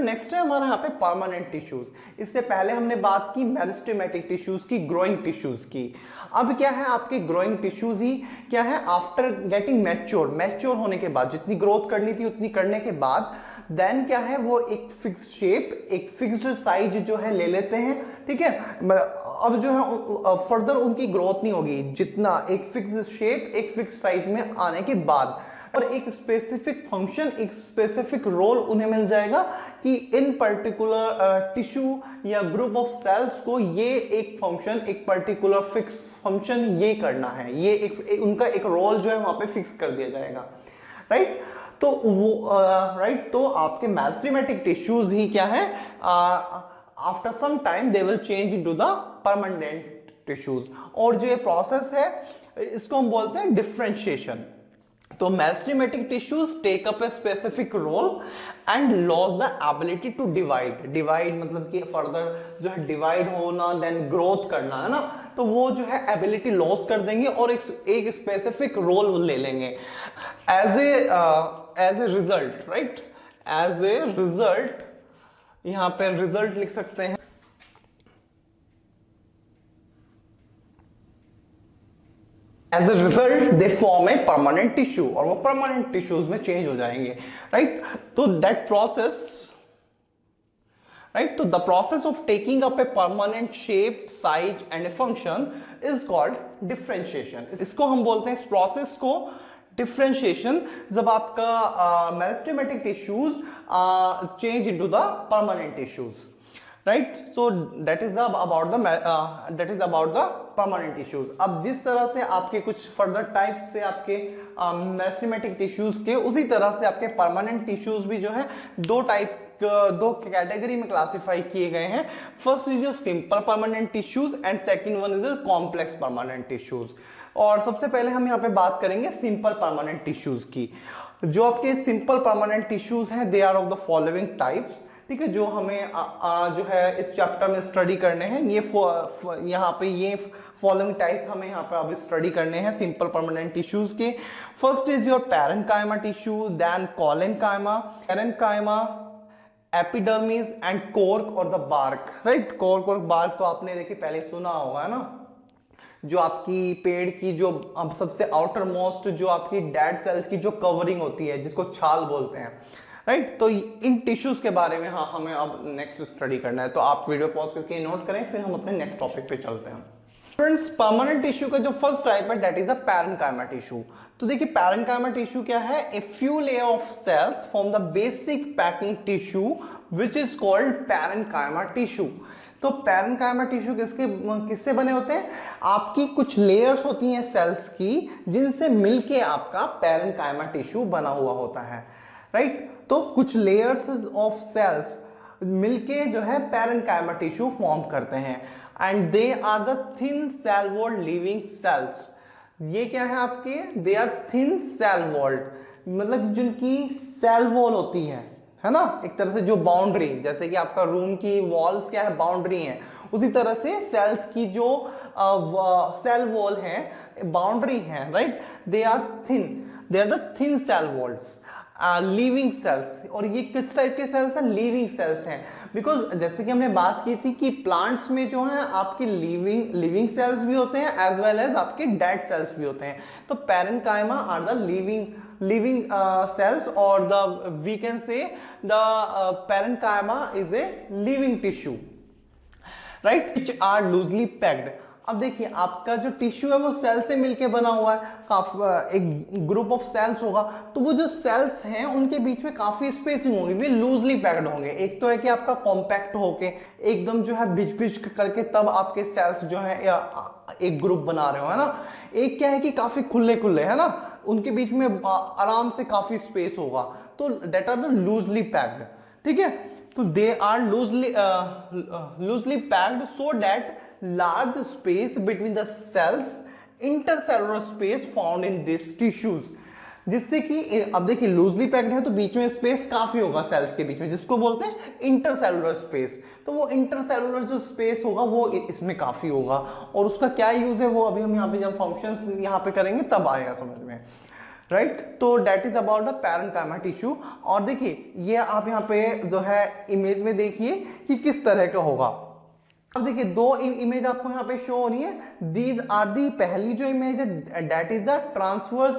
Next है हमारा यहाँ पे परमानेंट टिश्यूज। इससे पहले हमने बात की मेरिस्टेमेटिक टिश्यूज की, ग्रोइंग टिश्यूज की। अब क्या है आपके ग्रोइंग टिश्यूज ही क्या है, आफ्टर गेटिंग मैच्योर होने के बाद, जितनी ग्रोथ करनी थी उतनी करने के बाद देन क्या है वो एक फिक्स शेप, एक फिक्स्ड साइज जो है ले लेते हैं। ठीक है, अब जो है फर्दर उनकी ग्रोथ नहीं होगी, जितना एक फिक्स शेप एक फिक्स साइज में आने के बाद, और एक स्पेसिफिक फंक्शन, एक स्पेसिफिक रोल उन्हें मिल जाएगा कि इन पर्टिकुलर टिश्यू या ग्रुप ऑफ सेल्स को ये एक फंक्शन, एक पर्टिकुलर फिक्स फंक्शन ये करना है, ये एक उनका एक रोल जो है वहां पे फिक्स कर दिया जाएगा। राइट, तो वो राइट, तो आपके मेरिस्टेमेटिक टिश्यूज ही क्या है, after some time they will change into the permanent tissues. और जो ये प्रोसेस है इसको हम बोलते हैं डिफरेंशिएशन। तो meristematic tissues take up a specific role and lose the ability to divide मतलब कि फर्दर जो है डिवाइड होना, देन ग्रोथ करना, है ना, तो वो जो है एबिलिटी लॉस कर देंगे और एक स्पेसिफिक रोल ले लेंगे as a result. Right, as a result, यहां पे रिजल्ट लिख सकते हैं as a result they form a permanent tissue, और वो परमानेंट टिश्यूज में चेंज हो जाएंगे। राइट, तो दैट प्रोसेस, राइट, तो the process of taking up a permanent shape, size and a function is called differentiation. इसको हम बोलते हैं, इस प्रोसेस को डिफरेंशिएशन, जब आपका meristematic tissues change into the permanent tissues. Right, so that is about the permanent tissues। अब जिस तरह से आपके कुछ फर्दर टाइप्स से आपके मेरिस्टेमेटिक टिश्यूज के, उसी तरह से आपके परमानेंट टिश्यूज भी जो है दो कैटेगरी में क्लासिफाई किए गए हैं। First is your simple permanent tissues and second one is your complex permanent tissues. और सबसे पहले हम यहाँ पे बात करेंगे सिंपल परमानेंट टिश्यूज की। जो आपके सिंपल परमानेंट टिश्यूज हैं they are of the following types. ठीक है, जो हमें जो है इस चैप्टर में स्टडी करने हैं, ये यहाँ पे ये फॉलोइंग टाइप्स हमें यहाँ पे अभी स्टडी करने हैं सिंपल परमानेंट टिश्यूज के। First is your parenchyma tissue, then collenchyma, parenchyma, epidermis and cork और द बार्क। राइट, कोर्क और बार्क तो आपने देखिए पहले सुना होगा, है ना, जो आपकी पेड़ की जो अब सबसे आउटर मोस्ट जो आपकी डेड सेल्स की जो कवरिंग होती है, जिसको छाल बोलते हैं। राइट, तो इन टिश्यूज के बारे में हाँ हमें अब नेक्स्ट स्टडी करना है, तो आप वीडियो पॉज करके नोट करें, फिर हम अपने नेक्स्ट टॉपिक पे चलते हैं। फ्रेंड्स, परमानेंट टिश्यू का जो फर्स्ट टाइप है that is a parenchyma tissue. तो देखिए पैरेन्काइमा टिश्यू क्या है, a few layer of cells form the basic packing tissue which is called parenchyma tissue. तो पैरेन्काइमा टिश्यू किससे बने होते हैं, आपकी कुछ लेयर्स होती हैं सेल्स की, जिनसे मिलके आपका पैरेन्काइमा टिश्यू बना हुआ होता है। राइट, तो कुछ लेयर्स ऑफ सेल्स मिलके जो है पैरेन्काइमा टिश्यू फॉर्म करते हैं and they are the thin cell walled living cells. ये क्या है आपके, they are thin cell walled, मतलब जिनकी सेल वॉल होती है ना, एक तरह से जो बाउंड्री, जैसे कि आपका रूम की वॉल्स क्या है, बाउंड्री है, उसी तरह से सेल्स की जो सेल वॉल है, बाउंड्री है। Right, they are the thin cell walls living cells. और ये किस टाइप के सेल्स हैं, लिविंग सेल्स हैं, बिकॉज जैसे कि हमने बात की थी कि प्लांट्स में जो है आपके लिविंग सेल्स भी होते हैं एज वेल एज आपके डेड सेल्स भी होते हैं। तो parenchyma are the living cells, or we can say the parenchyma is a living tissue, right, which are loosely packed। अब देखिए आपका जो टिश्यू है वो सेल से मिलके बना हुआ है, काफी एक ग्रुप ऑफ सेल्स होगा, तो वो जो सेल्स हैं उनके बीच में काफी स्पेसिंग होगी, वे लूजली पैक्ड होंगे। एक तो है कि आपका कॉम्पैक्ट होके एकदम जो है भिज करके तब आपके सेल्स जो है एक ग्रुप बना रहे हो, है ना। एक क्या है कि काफी खुले है ना, उनके बीच में आराम से काफी स्पेस होगा, तो that are the loosely packed. ठीक है, तो they are loosely packed so that large space between the cells, intercellular space found in these tissues, जिससे कि अब देखिए लूजली पैक्ड है तो बीच में स्पेस काफी होगा सेल्स के बीच में, जिसको बोलते हैं इंटरसेलुलर स्पेस। तो वो इंटरसेलुलर जो स्पेस होगा वो इसमें काफी होगा, और उसका क्या यूज है वो अभी हम यहाँ पे जब फंक्शंस यहाँ पे करेंगे तब आएगा समझ में। राइट। तो that is about the parenchyma tissue. और देखिए ये आप यहाँ पे जो है इमेज में देखिए कि किस तरह का होगा। अब देखिए दो इमेज आपको यहाँ पे शो हो रही है। दीज आर दी, पहली जो इमेज है that is the transverse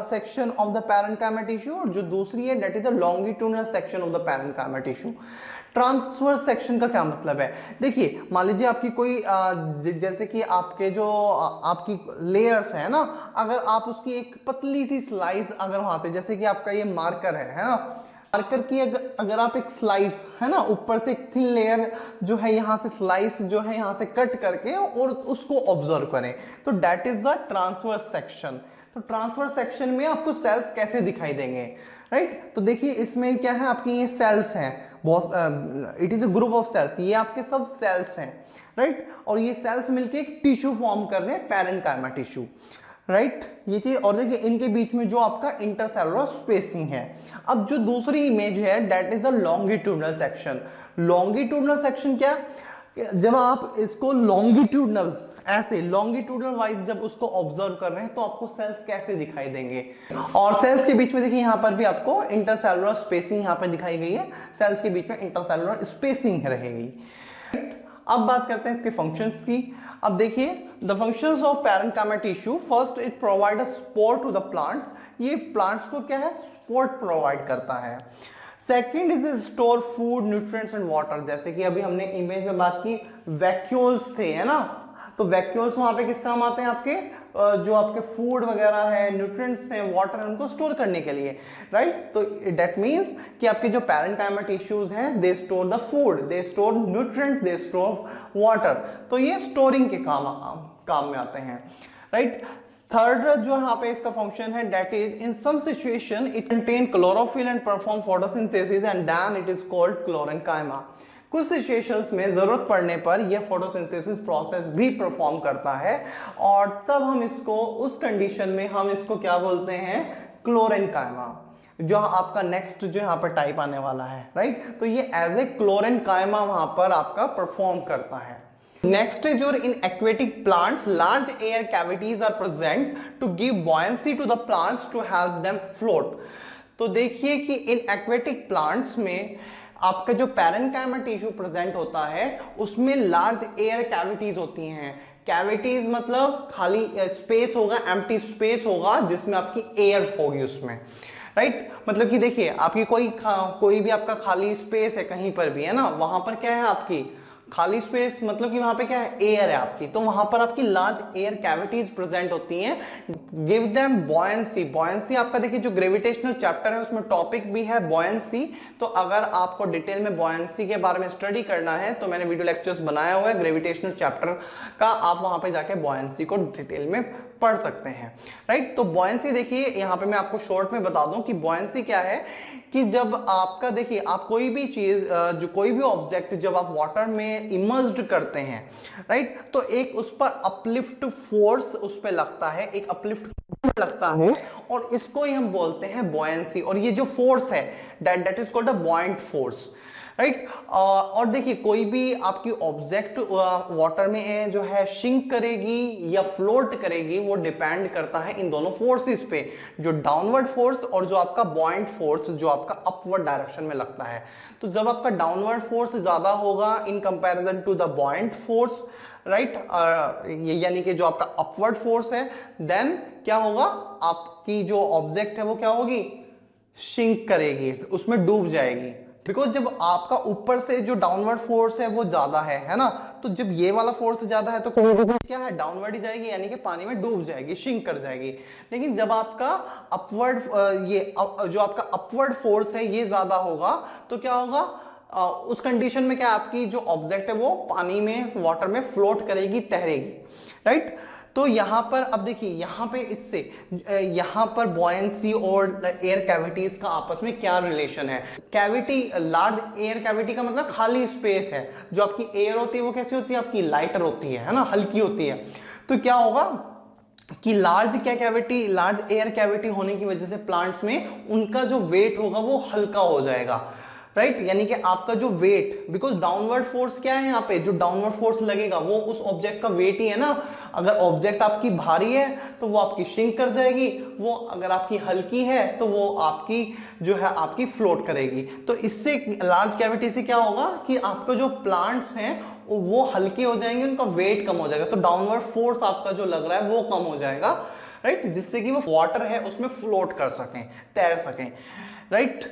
section of the parenchyma tissue, और जो दूसरी है that is the longitudinal section of the parenchyma tissue. Transverse section का क्या मतलब है? देखिए मान लीजिए आपकी कोई जैसे कि आपके जो आपकी लेयर्स है ना, अगर आप उसकी एक पतली सी स्लाइस अगर वहां से, जैसे कि आपका ये मार्कर है ना, मार्कर की अगर आप एक स्लाइस है ना, ऊपर से एक थिन लेयर जो है यहाँ से स्लाइस जो है यहाँ से कट करके और उसको ऑब्जर्व करें, तो that is the transverse section. तो ट्रांसवर्स सेक्शन में आपको सेल्स कैसे दिखाई देंगे, राइट? तो देखिए इसमें क्या है, आपकी ये सेल्स हैं, it is a group of cells, ये आपके सब सेल्स हैं, राइट? और ये सेल्स मिलके एक टिश्यू फॉर्म कर रहे हैं, पैरेन्काइमा टिश्यू, राइट? ये चीज। और देखिए इनके बीच में जो आपका इंटरसेलुलर स्पेसिंग है। अब जो दूसरी इमेज है that is the longitudinal section. Longitudinal section क्या, जब आप इसको लॉन्गिट्यूडनल ऐसे लॉन्गिट्यूडनल वाइज जब उसको ऑब्जर्व कर रहे हैं तो आपको सेल्स कैसे दिखाई देंगे। और सेल्स के बीच में देखिए यहाँ पर भी आपको इंटरसेलुलर स्पेसिंग यहाँ पे दिखाई गई है, सेल्स के बीच में इंटरसेलुलर स्पेसिंग रहेगी। अब बात करते हैं इसके फंक्शंस की। अब देखिए the functions of parenchyma tissue, first it provide a support to the plants, ये प्लांट्स को क्या है, सपोर्ट प्रोवाइड करता है। Second is store food, nutrients and water, जैसे कि अभी हमने इमेज में बात की वैक्यूल्स थे है ना, तो वैक्यूल्स वहां पे किस काम आते हैं, आपके जो आपके फूड वगैरह है, न्यूट्रिएंट्स हैं, वाटर है, उनको स्टोर करने के लिए, राइट? तो दैट मींस कि आपके जो पैरेन्काइमा टिश्यूज हैं they store the food, they store nutrients, they store water, तो ये स्टोरिंग के काम में आते हैं, राइट? थर्ड जो यहाँ पे इसका फंक्शन है that is in some situation it contain chlorophyll and perform photosynthesis and then it is called chlorenchyma. कुछ सिचुएशंस में जरूरत पड़ने पर यह फोटोसिंथेसिस प्रोसेस भी परफॉर्म करता है, और तब हम इसको उस कंडीशन में हम इसको क्या बोलते हैं, क्लोरेन्काइमा, जो आपका नेक्स्ट जो यहाँ पर टाइप आने वाला है, राइट? तो ये एज ए क्लोरेन्काइमा वहां पर आपका परफॉर्म करता है। Next is your in aquatic plants large air cavities are present to give buoyancy to the plants to help them float। तो देखिए कि इन aquatic plants में आपका जो पैरेन्काइमा टिश्यू प्रेजेंट होता है उसमें लार्ज एयर कैविटीज होती हैं। कैविटीज मतलब खाली स्पेस होगा, एम्प्टी स्पेस होगा जिसमें आपकी एयर होगी उसमें, राइट? मतलब कि देखिए आपकी कोई भी आपका खाली स्पेस है कहीं पर भी है ना, वहां पर क्या है, आपकी खाली स्पेस मतलब कि वहां पे क्या है, एयर है आपकी, तो वहां पर आपकी लार्ज एयर कैविटीज प्रेजेंट होती हैं। गिव देम बॉयंसी, बॉयंसी आपका देखिए जो ग्रेविटेशनल चैप्टर है उसमें टॉपिक भी है बॉयंसी, तो अगर आपको डिटेल में बॉयंसी के बारे में स्टडी करना है तो मैंने वीडियो लेक्चर्स बनाया हुआ है ग्रेविटेशनल चैप्टर का, आप वहां पे जाके बॉयंसी को डिटेल में पढ़ सकते हैं, राइट? तो बॉयंसी देखिए यहाँ पे मैं आपको शॉर्ट में बता दूं कि बॉयंसी क्या है, कि जब आपका देखिए आप कोई भी चीज जो कोई भी ऑब्जेक्ट जब आप वाटर में इमर्ज्ड करते हैं, राइट, तो एक उस पर अपलिफ्ट फोर्स उस पर लगता है, एक अपलिफ्ट लगता है, और इसको ही हम बोलते हैं बॉयंसी। और ये जो फोर्स है that is called a buoyant force, right? और देखिए कोई भी आपकी ऑब्जेक्ट वाटर में जो है शिंक करेगी या फ्लोट करेगी वो डिपेंड करता है इन दोनों फोर्सेस पे, जो डाउनवर्ड फोर्स और जो आपका बॉयंट फोर्स जो आपका अपवर्ड डायरेक्शन में लगता है। तो जब आपका डाउनवर्ड फोर्स ज्यादा होगा in comparison to the buoyant force, right, यानी कि जो आपका अपवर्ड फोर्स है, देन क्या होगा, आपकी जो ऑब्जेक्ट है वो क्या होगी, शिंक करेगी, उसमें डूब जाएगी। बिकॉज जब आपका ऊपर से जो डाउनवर्ड फोर्स है वो ज्यादा है ना, तो जब ये वाला फोर्स ज्यादा है तो क्या है, डाउनवर्ड ही जाएगी, यानी कि पानी में डूब जाएगी, शिंक कर जाएगी। लेकिन जब आपका अपवर्ड जो आपका अपवर्ड फोर्स है ये ज्यादा होगा तो क्या होगा, उस कंडीशन में क्या आपकी जो ऑब्जेक्ट है वो पानी में, वाटर में फ्लोट करेगी, तैरेगी, राइट? तो यहां पर अब देखिए यहां पे इससे यहां पर बॉयंसी और एयर कैविटीज का आपस में क्या रिलेशन है। कैविटी, लार्ज एयर कैविटी का मतलब खाली स्पेस है, जो आपकी एयर होती है वो कैसी होती है, आपकी लाइटर होती है ना, हल्की होती है। तो क्या होगा कि लार्ज एयर कैविटी होने की वजह से प्लांट्स में उनका जो वेट होगा वो हल्का हो जाएगा, राइट यानी कि आपका जो वेट, बिकॉज डाउनवर्ड फोर्स क्या है यहाँ पे, जो डाउनवर्ड फोर्स लगेगा वो उस ऑब्जेक्ट का वेट ही है ना। अगर ऑब्जेक्ट आपकी भारी है तो वो आपकी श्रिंक कर जाएगी, वो अगर आपकी हल्की है तो वो आपकी जो है आपकी फ्लोट करेगी। तो इससे लार्ज कैविटी से क्या होगा कि आपका जो प्लांट्स हैं वो हल्के हो जाएंगे, उनका वेट कम हो जाएगा, तो डाउनवर्ड फोर्स आपका जो लग रहा है वो कम हो जाएगा, राइट, जिससे कि वो वाटर है उसमें फ्लोट कर सकें, तैर सकें, राइट।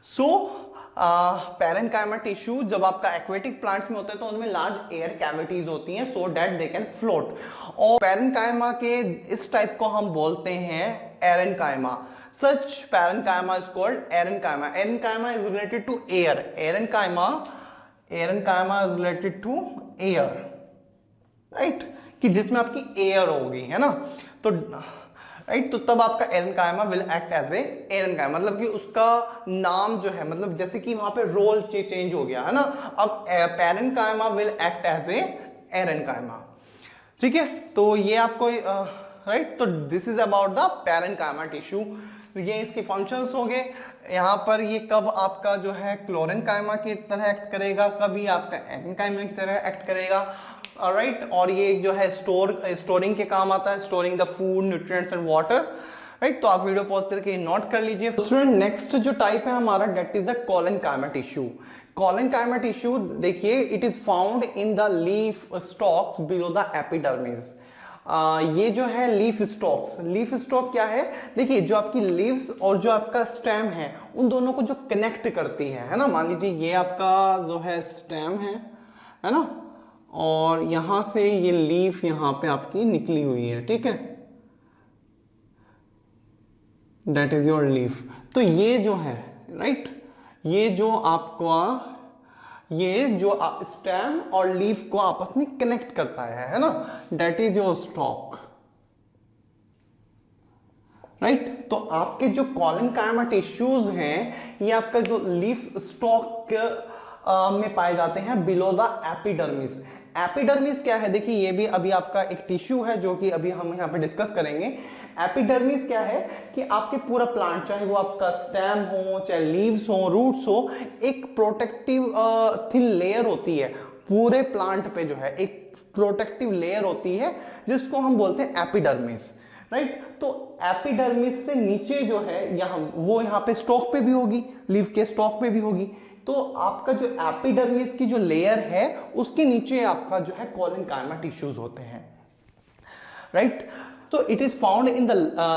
सो पैरेन्काइमा टिश्यू जब आपका एक्वेटिक प्लांट्स में होता है तो उनमें लार्ज एयर कैविटीज होती हैं so that they can float. और पैरेन्काइमा के इस टाइप को हम बोलते हैं aerenchyma. Such parenchyma is called aerenchyma. Aerenchyma is related to air. Aerenchyma is related to air, right, कि जिसमें आपकी एयर होगी, है ना। तो राइट, तो तब आपका aerenchyma will act as a aerenchyma, मतलब कि उसका नाम जो है, मतलब जैसे कि वहां पे रोल चेंज हो गया है ना, अब parenchyma will act as a aerenchyma, ठीक है। तो ये आपको राइट, तो this is about the parenchyma tissue. ये इसके फंक्शंस हो गए। यहाँ पर ये कब आपका जो है क्लोरेन्काइमा की तरह एक्ट करेगा, कब ये आपका एरेन्काइमा की तरह एक्ट करेगा, राइट। और ये जो है स्टोरिंग के काम आता है, storing the food, nutrients and water, right. तो आप वीडियो पॉज करके नोट कर लीजिए। स्टूडेंट नेक्स्ट जो टाइप है हमारा that is a collenchyma tissue. Collenchyma tissue देखिए it is found in the leaf stalks below the epidermis. ये जो है लीफ स्टॉक्स, लीफ स्टॉक क्या है, देखिए जो आपकी लीव्स और जो आपका स्टेम है उन दोनों को जो कनेक्ट करती है ना। मान लीजिए ये आपका जो है स्टेम है ना, और यहां से ये लीफ यहां पे आपकी निकली हुई है, ठीक है, दैट इज योर लीफ। तो ये जो है राइट, ये जो आपका ये जो स्टेम और लीफ को आपस में कनेक्ट करता है ना, that is your stock, right. तो आपके जो कोलेनकाइमा टिश्यूज हैं ये आपका जो लीफ स्टॉक में पाए जाते हैं बिलो द एपिडर्मिस। एपिडर्मिस क्या है, देखिए ये भी अभी आपका एक टिश्यू है जो कि अभी हम यहाँ पे डिस्कस करेंगे। एपिडर्मिस क्या है कि आपके पूरा प्लांट, चाहे वो आपका स्टेम हो, चाहे लीव्स हो, रूट्स हो, एक प्रोटेक्टिव थिन लेयर होती है पूरे प्लांट पे, जो है एक प्रोटेक्टिव लेयर होती है जिसको हम बोलते हैं एपिडर्मिस, राइट। तो एपिडर्मिस से नीचे जो है यहाँ पे स्टॉक पे भी होगी, लीफ के स्टॉक पे भी होगी। तो आपका जो एपिडर्मिस की जो लेयर है उसके नीचे आपका जो है कोलेनकाइमा टिश्यूज होते हैं, right. So it is found in the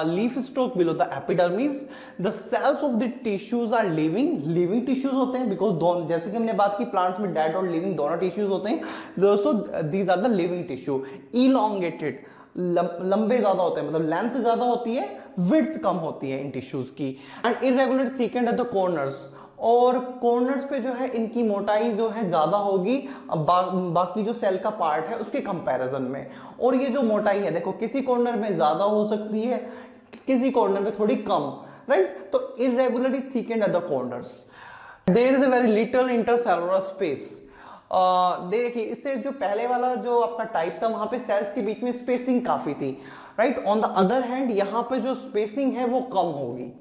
leaf stalk below the epidermis. The cells of the tissues are living tissues होते हैं, because दोनों, जैसे कि हमने बात की प्लांट्स में डेड और लिविंग दोनों टिश्यूज होते हैं, दोस्तों these are the living tissue. Elongated, लंबे ज्यादा होते हैं, मतलब लेंथ ज्यादा होती है, विड्थ कम होती है इन टिश्यूज की, and irregular thickness eight the corners, और कॉर्नर्स पे जो है इनकी मोटाई जो है ज्यादा होगी बाकी जो सेल का पार्ट है उसके कंपैरिजन में। और ये जो मोटाई है देखो किसी कॉर्नर में ज्यादा हो सकती है, किसी कॉर्नर में थोड़ी कम, राइट। तो irregularly thickened at the corners, there is a very little intercellular space. देखिए इससे जो पहले वाला जो आपका टाइप था वहां पे सेल्स के बीच में स्पेसिंग काफी थी, right. On the other hand यहाँ पे जो स्पेसिंग है वो कम होगी,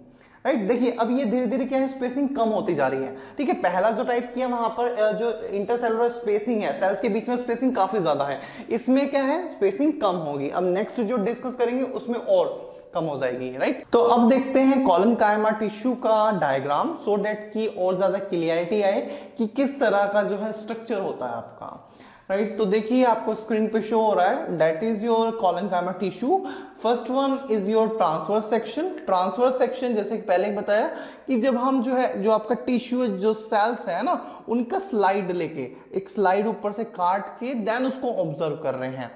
राइट। देखिए अब ये धीरे धीरे क्या है, स्पेसिंग कम होती जा रही है, ठीक है। पहला जो टाइप किया वहां पर जो इंटरसेलुलर स्पेसिंग है, सेल्स के बीच में स्पेसिंग काफी ज्यादा है, इसमें क्या है स्पेसिंग कम होगी। अब नेक्स्ट जो डिस्कस करेंगे उसमें और कम हो जाएगी, राइट। तो अब देखते हैं कोलेनकाइमा टिश्यू का डायग्राम, सो दैट की और ज्यादा क्लियरिटी आए कि किस तरह का जो है स्ट्रक्चर होता है आपका, राइट। तो देखिए आपको स्क्रीन पे शो हो रहा है, that is your collenchyma tissue. First one is your transverse section. Transverse section जैसे कि पहले बताया कि जब हम जो है जो आपका टिश्यू जो सेल्स है ना उनका स्लाइड लेके एक स्लाइड ऊपर से काट के देन उसको ऑब्जर्व कर रहे हैं,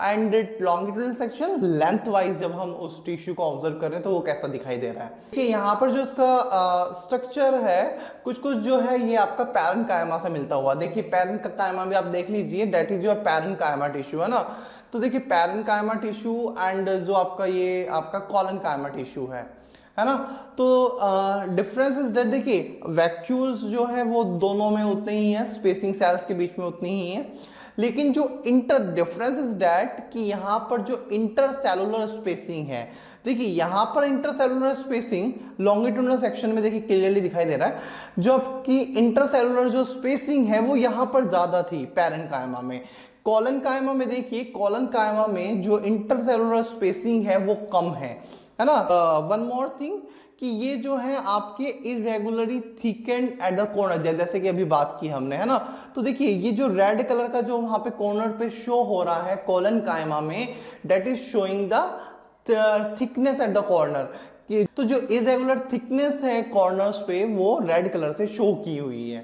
and longitudinal section length wise जब हम उस टिश्यू को ऑब्जर्व कर रहे हैं तो वो कैसा दिखाई दे रहा है। देखिए यहाँ पर जो इसका स्ट्रक्चर है कुछ कुछ जो है ये आपका पैरेन्काइमा से मिलता हुआ, देखिए पैरेन्काइमा भी आप देख लीजिए, that is your parenchyma tissue, है ना। तो देखिए पैरेन्काइमा टिश्यू एंड जो आपका ये आपका कोलेनकाइमा टिश्यू है ना। तो डिफरेंस इज दैट देखिए वैक्यूल्स जो है वो दोनों में उतने ही है, स्पेसिंग सेल्स के बीच में उतनी ही है, लेकिन जो इंटर डिफरेंस इज दैट कि यहाँ पर जो इंटरसेलुलर स्पेसिंग है, देखिए यहाँ पर इंटरसेलुलर स्पेसिंग लॉन्गिट्यूडिनल सेक्शन में देखिए क्लियरली दिखाई दे रहा है, जो आपकी इंटरसेलुलर जो स्पेसिंग है वो यहाँ पर ज्यादा थी पैरेन्काइमा में। कॉलनकाइमा में देखिए, कॉलनकाइमा में जो इंटरसेलुलर स्पेसिंग है वो कम है ना। वन मोर थिंग कि ये जो है आपके irregularly thickened at the corner, जैसे कि अभी बात की हमने, है ना। तो देखिए ये जो रेड कलर का जो वहां पे कॉर्नर पे शो हो रहा है कॉलनकाइमा में, that is showing the thickness eight the corner, कि तो जो इरेगुलर थिकनेस है कॉर्नर्स पे वो रेड कलर से शो की हुई है,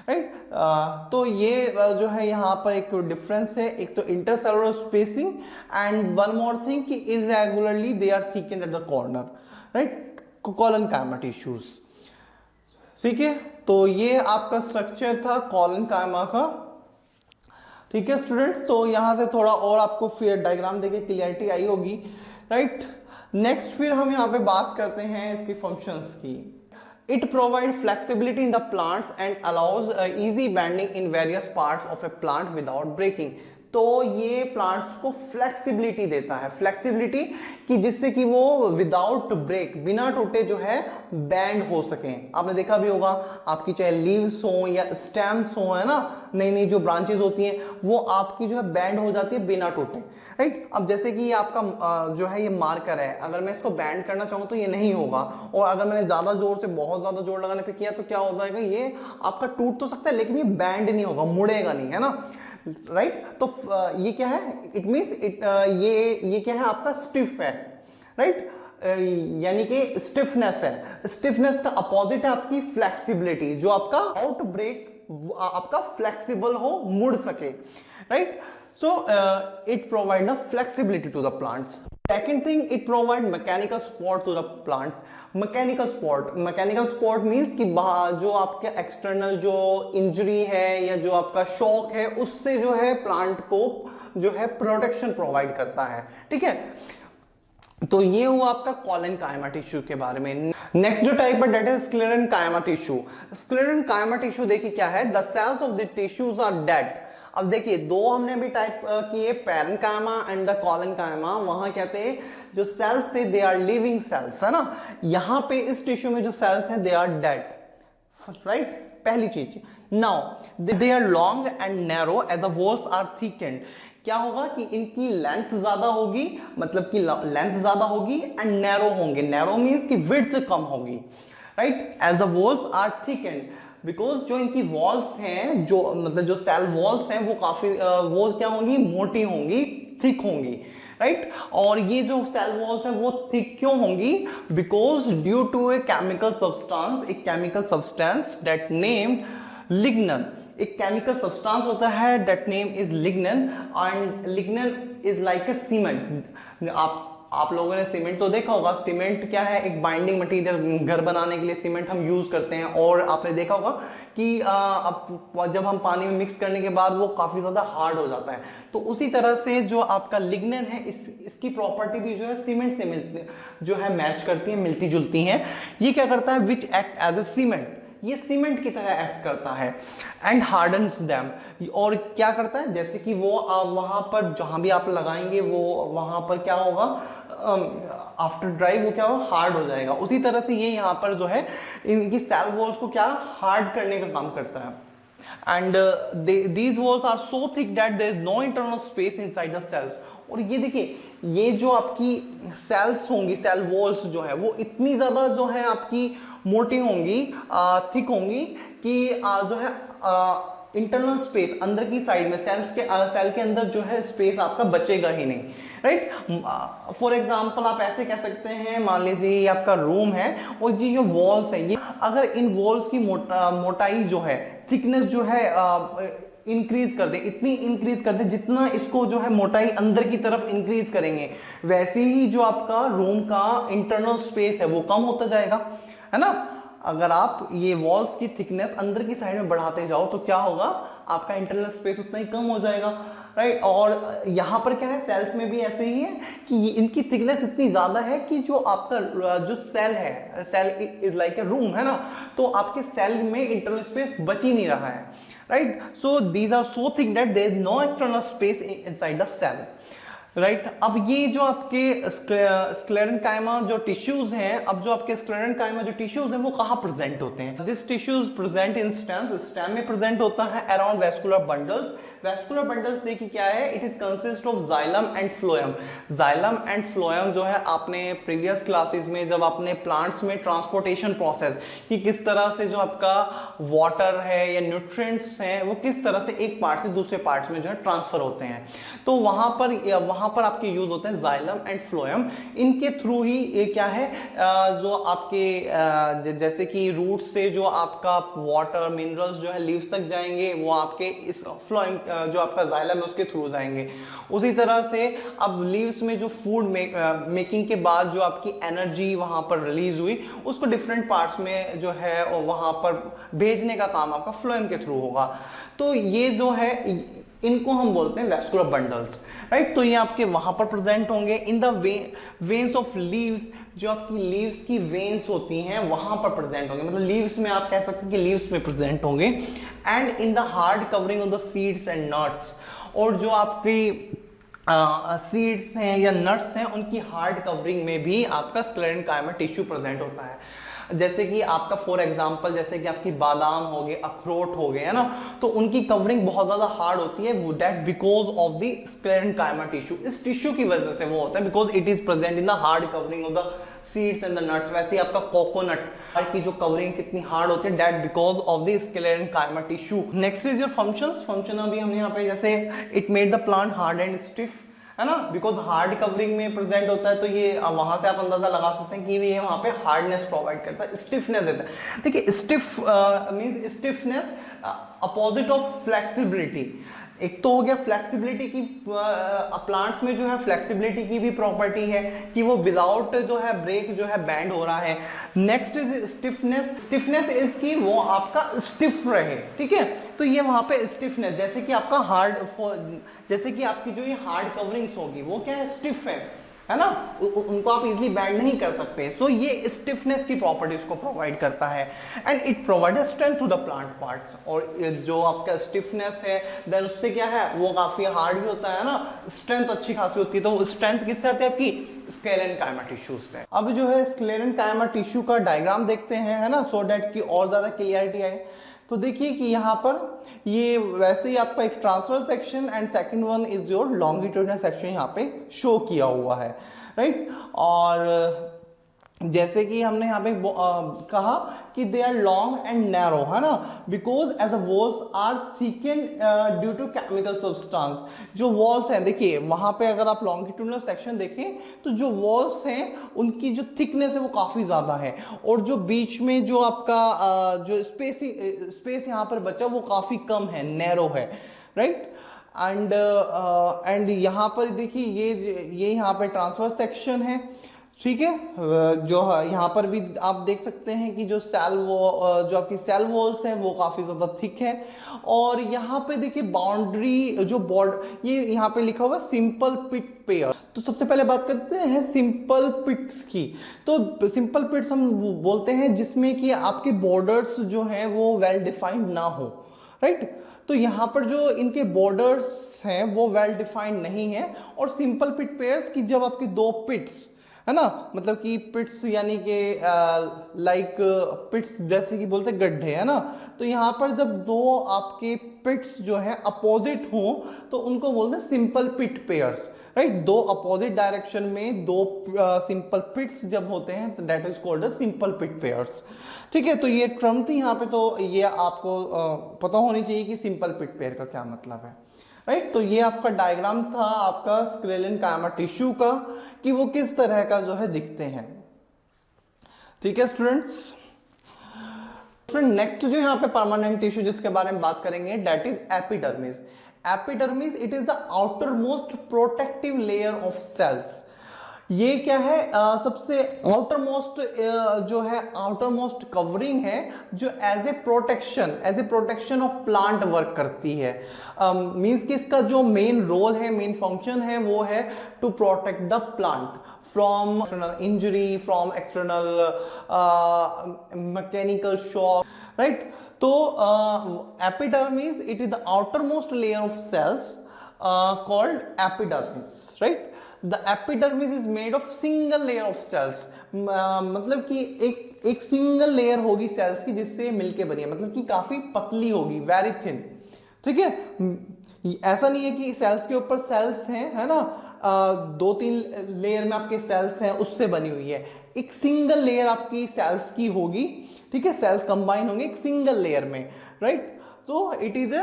राइट। तो ये जो है यहाँ पर एक डिफरेंस है, एक तो intercellular spacing and one more thing कि irregularly they are thickened at the corner, right, collenchyma tissues. ठीक है, तो ये आपका स्ट्रक्चर था कॉलनकाइमा का। ठीक है स्टूडेंट, तो यहां से थोड़ा और आपको फिर डायग्राम देके क्लियरिटी आई होगी, राइट। नेक्स्ट फिर हम यहाँ पे बात करते हैं इसकी फंक्शंस की। It provides flexibility in the plants and allows easy bending in various parts of a plant without breaking. तो ये प्लांट्स को फ्लेक्सिबिलिटी देता है, फ्लेक्सिबिलिटी कि जिससे कि वो विदाउट ब्रेक, बिना टूटे जो है बैंड हो सकें। आपने देखा भी होगा आपकी चाहे लीव्स हो या स्टेम्स हो, है ना, नई नई जो ब्रांचेस होती हैं वो आपकी जो है बैंड हो जाती है बिना टूटे, राइट। अब जैसे कि ये आपका जो है ये मार्कर है, अगर मैं इसको बैंड करना चाहूँ तो ये नहीं होगा, और अगर मैंने ज़्यादा जोर से, बहुत ज़्यादा जोर लगाने पे किया तो क्या हो जाएगा, ये आपका टूट तो सकता है लेकिन ये बैंड नहीं होगा, मुड़ेगा नहीं, है ना, राइट। तो ये क्या है, इट मीन्स ये क्या है आपका स्टिफ है, राइट, यानी कि स्टिफनेस है। स्टिफनेस का अपोजिट है आपकी फ्लेक्सिबिलिटी, जो आपका आउट ब्रेक आपका फ्लेक्सिबल हो, मुड़ सके, right. So it provide the flexibility to the plants. Second thing, it provide mechanical support to the plants. Mechanical support means कि जो आपके एक्सटर्नल जो इंजरी है या जो आपका शॉक है उससे जो है प्लांट को जो है प्रोटेक्शन प्रोवाइड करता है, ठीक है। तो ये हुआ आपका कॉलनकाइमा टिश्यू के बारे में। नेक्स्ट जो टाइप है that is sclerenchyma tissue. Sclerenchyma tissue देखिए क्या है, the cells of the tissues are dead. अब देखिए दो हमने अभी टाइप किए, पैरेन्काइमा एंड द कॉलनकाइमा। वहां कहते हैं जो सेल्स थे दे आर लिविंग सेल्स, है ना। यहाँ पे इस टिश्यू में जो सेल्स हैं दे आर डेड, राइट, पहली चीज। Now they are long and narrow as the walls are thickened. क्या होगा कि इनकी लेंथ ज्यादा होगी, मतलब कि लेंथ ज्यादा होगी, एंड नैरो होंगे। नैरो मीन्स की विड्थ कम होगी, right, as the walls are thickened, because जो इनकी वॉल्स हैं, जो मतलब जो सेल वॉल्स हैं वो काफी वो क्या होंगी, मोटी होंगी, थिक होंगी, राइट। और ये जो सेल वॉल्स हैं वो थिक क्यों होंगी, because due to a chemical substance, एक chemical substance that named lignin. एक केमिकल सब्सटेंस होता है that name is lignin, and lignin is like a cement. आप लोगों ने सीमेंट तो देखा होगा, सीमेंट क्या है, एक बाइंडिंग मटेरियल, घर बनाने के लिए सीमेंट हम यूज करते हैं। और आपने देखा होगा कि अब जब हम पानी में मिक्स करने के बाद वो काफी ज्यादा हार्ड हो जाता है। तो उसी तरह से जो आपका लिग्नन है, इसकी प्रॉपर्टी भी जो है सीमेंट से मिलती, जो है मैच करती है, मिलती जुलती हैं। ये क्या करता है, which act as a cement, ये सीमेंट की तरह एक्ट करता है, एंड हार्डन्स देम। और क्या करता है, जैसे कि वो वहां पर जहां भी आप लगाएंगे वो वहां पर क्या होगा, आफ्टर ड्राई वो क्या होगा, हार्ड हो जाएगा। उसी तरह से ये यहाँ पर जो है इनकी सेल वॉल्स को क्या हार्ड करने का काम करता है। And these walls are so thick that there is no internal space inside the cells. और ये देखिए, ये जो आपकी सेल्स होंगी, सेल वॉल्स जो है वो इतनी ज्यादा जो है आपकी मोटी होंगी, थिक होंगी कि जो है इंटरनल स्पेस अंदर की साइड में सेल के अंदर जो है स्पेस आपका बचेगा ही नहीं, राइट। फॉर एग्जाम्पल आप ऐसे कह सकते हैं, मान लीजिए ये आपका रूम है और ये जो वॉल्स है, ये अगर इन वॉल्स की मोटाई जो है, थिकनेस जो है इंक्रीज कर दे, इतनी इंक्रीज कर दे जितना इसको जो है मोटाई अंदर की तरफ इंक्रीज करेंगे, वैसे ही जो आपका रूम का इंटरनल स्पेस है वो कम होता जाएगा, है ना। अगर आप ये वॉल्स की थिकनेस अंदर की साइड में बढ़ाते जाओ तो क्या होगा, आपका इंटरनल स्पेस उतना ही कम हो जाएगा, राइट। और यहाँ पर क्या है, सेल्स में भी ऐसे ही है कि इनकी थिकनेस इतनी ज्यादा है कि जो आपका जो सेल है, cell is like a room, है ना, तो आपके सेल में इंटरनल स्पेस बच ही नहीं रहा है, right? So these are so thick that there is no external space inside the cell, right अब ये जो आपके स्क्लेरेंकाइमा जो टिश्यूज हैं, अब जो आपके स्क्लेरेंकाइमा जो टिश्यूज हैं वो कहाँ प्रेजेंट होते हैं? This tissues present in stems, stem में प्रेजेंट होता है around vascular bundles. Vascular bundles देखिए क्या है, it is consist of xylem and phloem. Xylem and phloem जो है आपने प्रीवियस क्लासेस में जब आपने प्लांट्स में ट्रांसपोर्टेशन प्रोसेस कि किस तरह से जो आपका वाटर है या न्यूट्रिएंट्स हैं वो किस तरह से एक पार्ट से दूसरे पार्ट में जो है ट्रांसफर होते हैं, तो वहां पर आपके यूज होते हैं जाइलम एंड फ्लोएम। इनके थ्रू ही ये क्या है जो आपके जैसे कि रूट से जो आपका वाटर मिनरल्स जो है लीव्स तक जाएंगे वो आपके इस फ्लोएम जो आपका जाइलम है उसके थ्रू जाएंगे। उसी तरह से अब लीव्स में जो फूड मेकिंग के बाद जो आपकी एनर्जी वहां पर रिलीज हुई उसको डिफरेंट पार्ट्स में जो है वहां पर भेजने का काम आपका फ्लोएम के थ्रू होगा। तो ये जो है इनको हम बोलते हैं वेस्कुलर बंडल्स, राइट? तो ये आपके वहां पर प्रेजेंट होंगे in the veins of leaves, जो आपकी लीव्स की वेन्स होती हैं वहां पर प्रेजेंट होंगे, मतलब लीव्स में आप कह सकते हैं कि लीव्स में प्रेजेंट होंगे। And in the hard covering of the seeds and nuts, और जो आपकी सीड्स हैं या नट्स हैं उनकी हार्ड कवरिंग में भी आपका स्क्लेरेंकाइमा टिश्यू प्रेजेंट होता है। जैसे कि आपका फॉर एग्जांपल जैसे कि आपकी बादाम हो गए, अखरोट हो गए, है ना, तो उनकी कवरिंग बहुत ज्यादा हार्ड होती है, वो that because of the sclerenchyma tissue. इस टिश्यू की वजह से वो होता है, because it is present in the hard covering of the seeds and the nuts. वैसे ही आपका कोकोनट की जो कवरिंग कितनी हार्ड होती है, that because of the sclerenchyma tissue. Next is your functions. Function अभी हमने यहाँ पे जैसे it made the plant hard and stiff, है ना, बिकॉज हार्ड कवरिंग में प्रेजेंट होता है, तो ये वहां से आप अंदाजा लगा सकते हैं कि ये वहां पे हार्डनेस प्रोवाइड करता है, स्टिफनेस देता है। देखिए stiff means stiffness opposite of flexibility. एक तो हो गया फ्लेक्सिबिलिटी की, प्लांट्स में जो है फ्लेक्सिबिलिटी की भी प्रॉपर्टी है कि वो विदाउट जो है ब्रेक जो है बैंड हो रहा है। Next is stiffness. Stiffness is की वो आपका स्टिफ रहे, ठीक है, तो ये वहां पे स्टिफनेस जैसे कि आपका जैसे कि आपकी जो ये हार्ड कवरिंग्स होगी वो क्या है, स्टिफ है ना, उनको आप इजीली बैंड नहीं कर सकते। सो ये स्टिफनेस की प्रॉपर्टीज को प्रोवाइड करता है and it provide strength to the plant parts. और जो आपका स्टिफनेस है देन उससे क्या है वो काफी हार्ड भी होता है ना, स्ट्रेंथ अच्छी खासी होती है। तो वो स्ट्रेंथ किससे आती है आपकी स्क्लेरेंकाइमा टिश्यू से। अब जो है स्क्लेरेंकाइमा टिश्यू का डायग्राम देखते हैं, है ना, सो दैट की और ज्यादा क्लियरिटी आए। तो देखिए कि यहाँ पर ये वैसे ही आपका एक transfer section and second one is your longitudinal section यहाँ पे शो किया हुआ है, राइट। और जैसे कि हमने यहाँ पे कहा कि they are long and narrow, है ना, because as a walls are thickened due to chemical substance. जो वॉल्स हैं देखिए वहां पे अगर आप लॉन्गिट्यूडिनल सेक्शन देखें तो जो वॉल्स हैं उनकी जो थिकनेस है वो काफी ज्यादा है, और जो बीच में जो आपका जो स्पेस यहाँ पर बचा वो काफी कम है, नैरो है, राइट। एंड यहाँ पर देखिए ये यहाँ पे ट्रांसफर सेक्शन है, ठीक है। जो यहाँ पर भी आप देख सकते हैं कि जो जो आपकी सेल वॉल्स हैं वो काफी ज्यादा थिक है। और यहाँ पे देखिए बाउंड्री जो बॉर्डर ये यहाँ पे लिखा हुआ है सिंपल पिट पेयर। तो सबसे पहले बात करते हैं सिंपल पिट्स की। तो सिंपल पिट्स हम बोलते हैं जिसमें कि आपके बॉर्डर्स जो हैं वो वेल डिफाइंड ना हो, राइट। तो यहाँ पर जो इनके बॉर्डर्स हैं वो वेल डिफाइंड नहीं है। और सिंपल पिट पेयर्स की जब आपके दो पिट्स, है ना, मतलब कि पिट्स यानी कि लाइक पिट्स जैसे कि बोलते गड्ढे, है ना, तो यहाँ पर जब दो आपके पिट्स जो है अपोजिट हों तो उनको बोलते हैं सिंपल पिट पेयर्स, राइट। दो अपोजिट डायरेक्शन में दो सिंपल पिट्स जब होते हैं तो that is called simple pit pairs, ठीक है। तो ये टर्म थी यहाँ पे, तो ये आपको पता होनी चाहिए कि सिंपल पिट पेयर का क्या मतलब है, राइट। तो ये आपका डायग्राम था आपका स्क्लेरेंकाइमा टिश्यू का कि वो किस तरह का जो है दिखते हैं, ठीक है स्टूडेंट्स। नेक्स्ट जो यहाँ पे परमानेंट टिश्यू जिसके बारे में बात करेंगे that is epidermis. Epidermis it is the outer most protective layer of cells. ये क्या है, सबसे आउटर मोस्ट जो है आउटर मोस्ट कवरिंग है जो as a protection of plant work करती है। मींस कि इसका जो मेन रोल है, मेन फंक्शन है वो है to protect the plant from injury, from external mechanical shock, right. तो epidermis it is the outer most layer of cells called epidermis, right. The epidermis is made of single layer of cells, मतलब कि एक single layer होगी sales की जिससे मिलके बनी है, मतलब कि काफी पतली होगी, वेरी थिन, ठीक है। ऐसा नहीं है कि सेल्स के ऊपर सेल्स हैं, है ना, 2-3 लेयर में आपके सेल्स हैं उससे बनी हुई है, एक सिंगल लेयर आपकी सेल्स की होगी, ठीक है, सेल्स कंबाइन होंगे एक सिंगल लेयर में, राइट। तो it is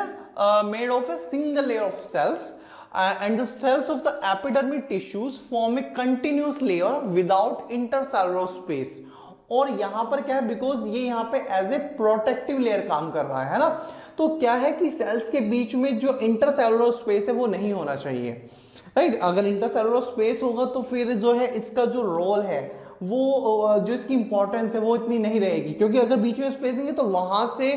made of a single layer of cells and the cells of the epidermal tissues form a continuous layer without intercellular space। और यहां पर क्या है, बिकॉज ये यहां पे एज ए प्रोटेक्टिव लेयर काम कर रहा है ना, तो क्या है कि सेल्स के बीच में जो इंटरसेलुलर स्पेस है वो नहीं होना चाहिए, राइट। अगर इंटरसेलुलर स्पेस होगा तो फिर जो है इसका जो रोल है वो जो इसकी इंपॉर्टेंस है वो इतनी नहीं रहेगी, क्योंकि अगर बीच में स्पेसिंग है तो वहां से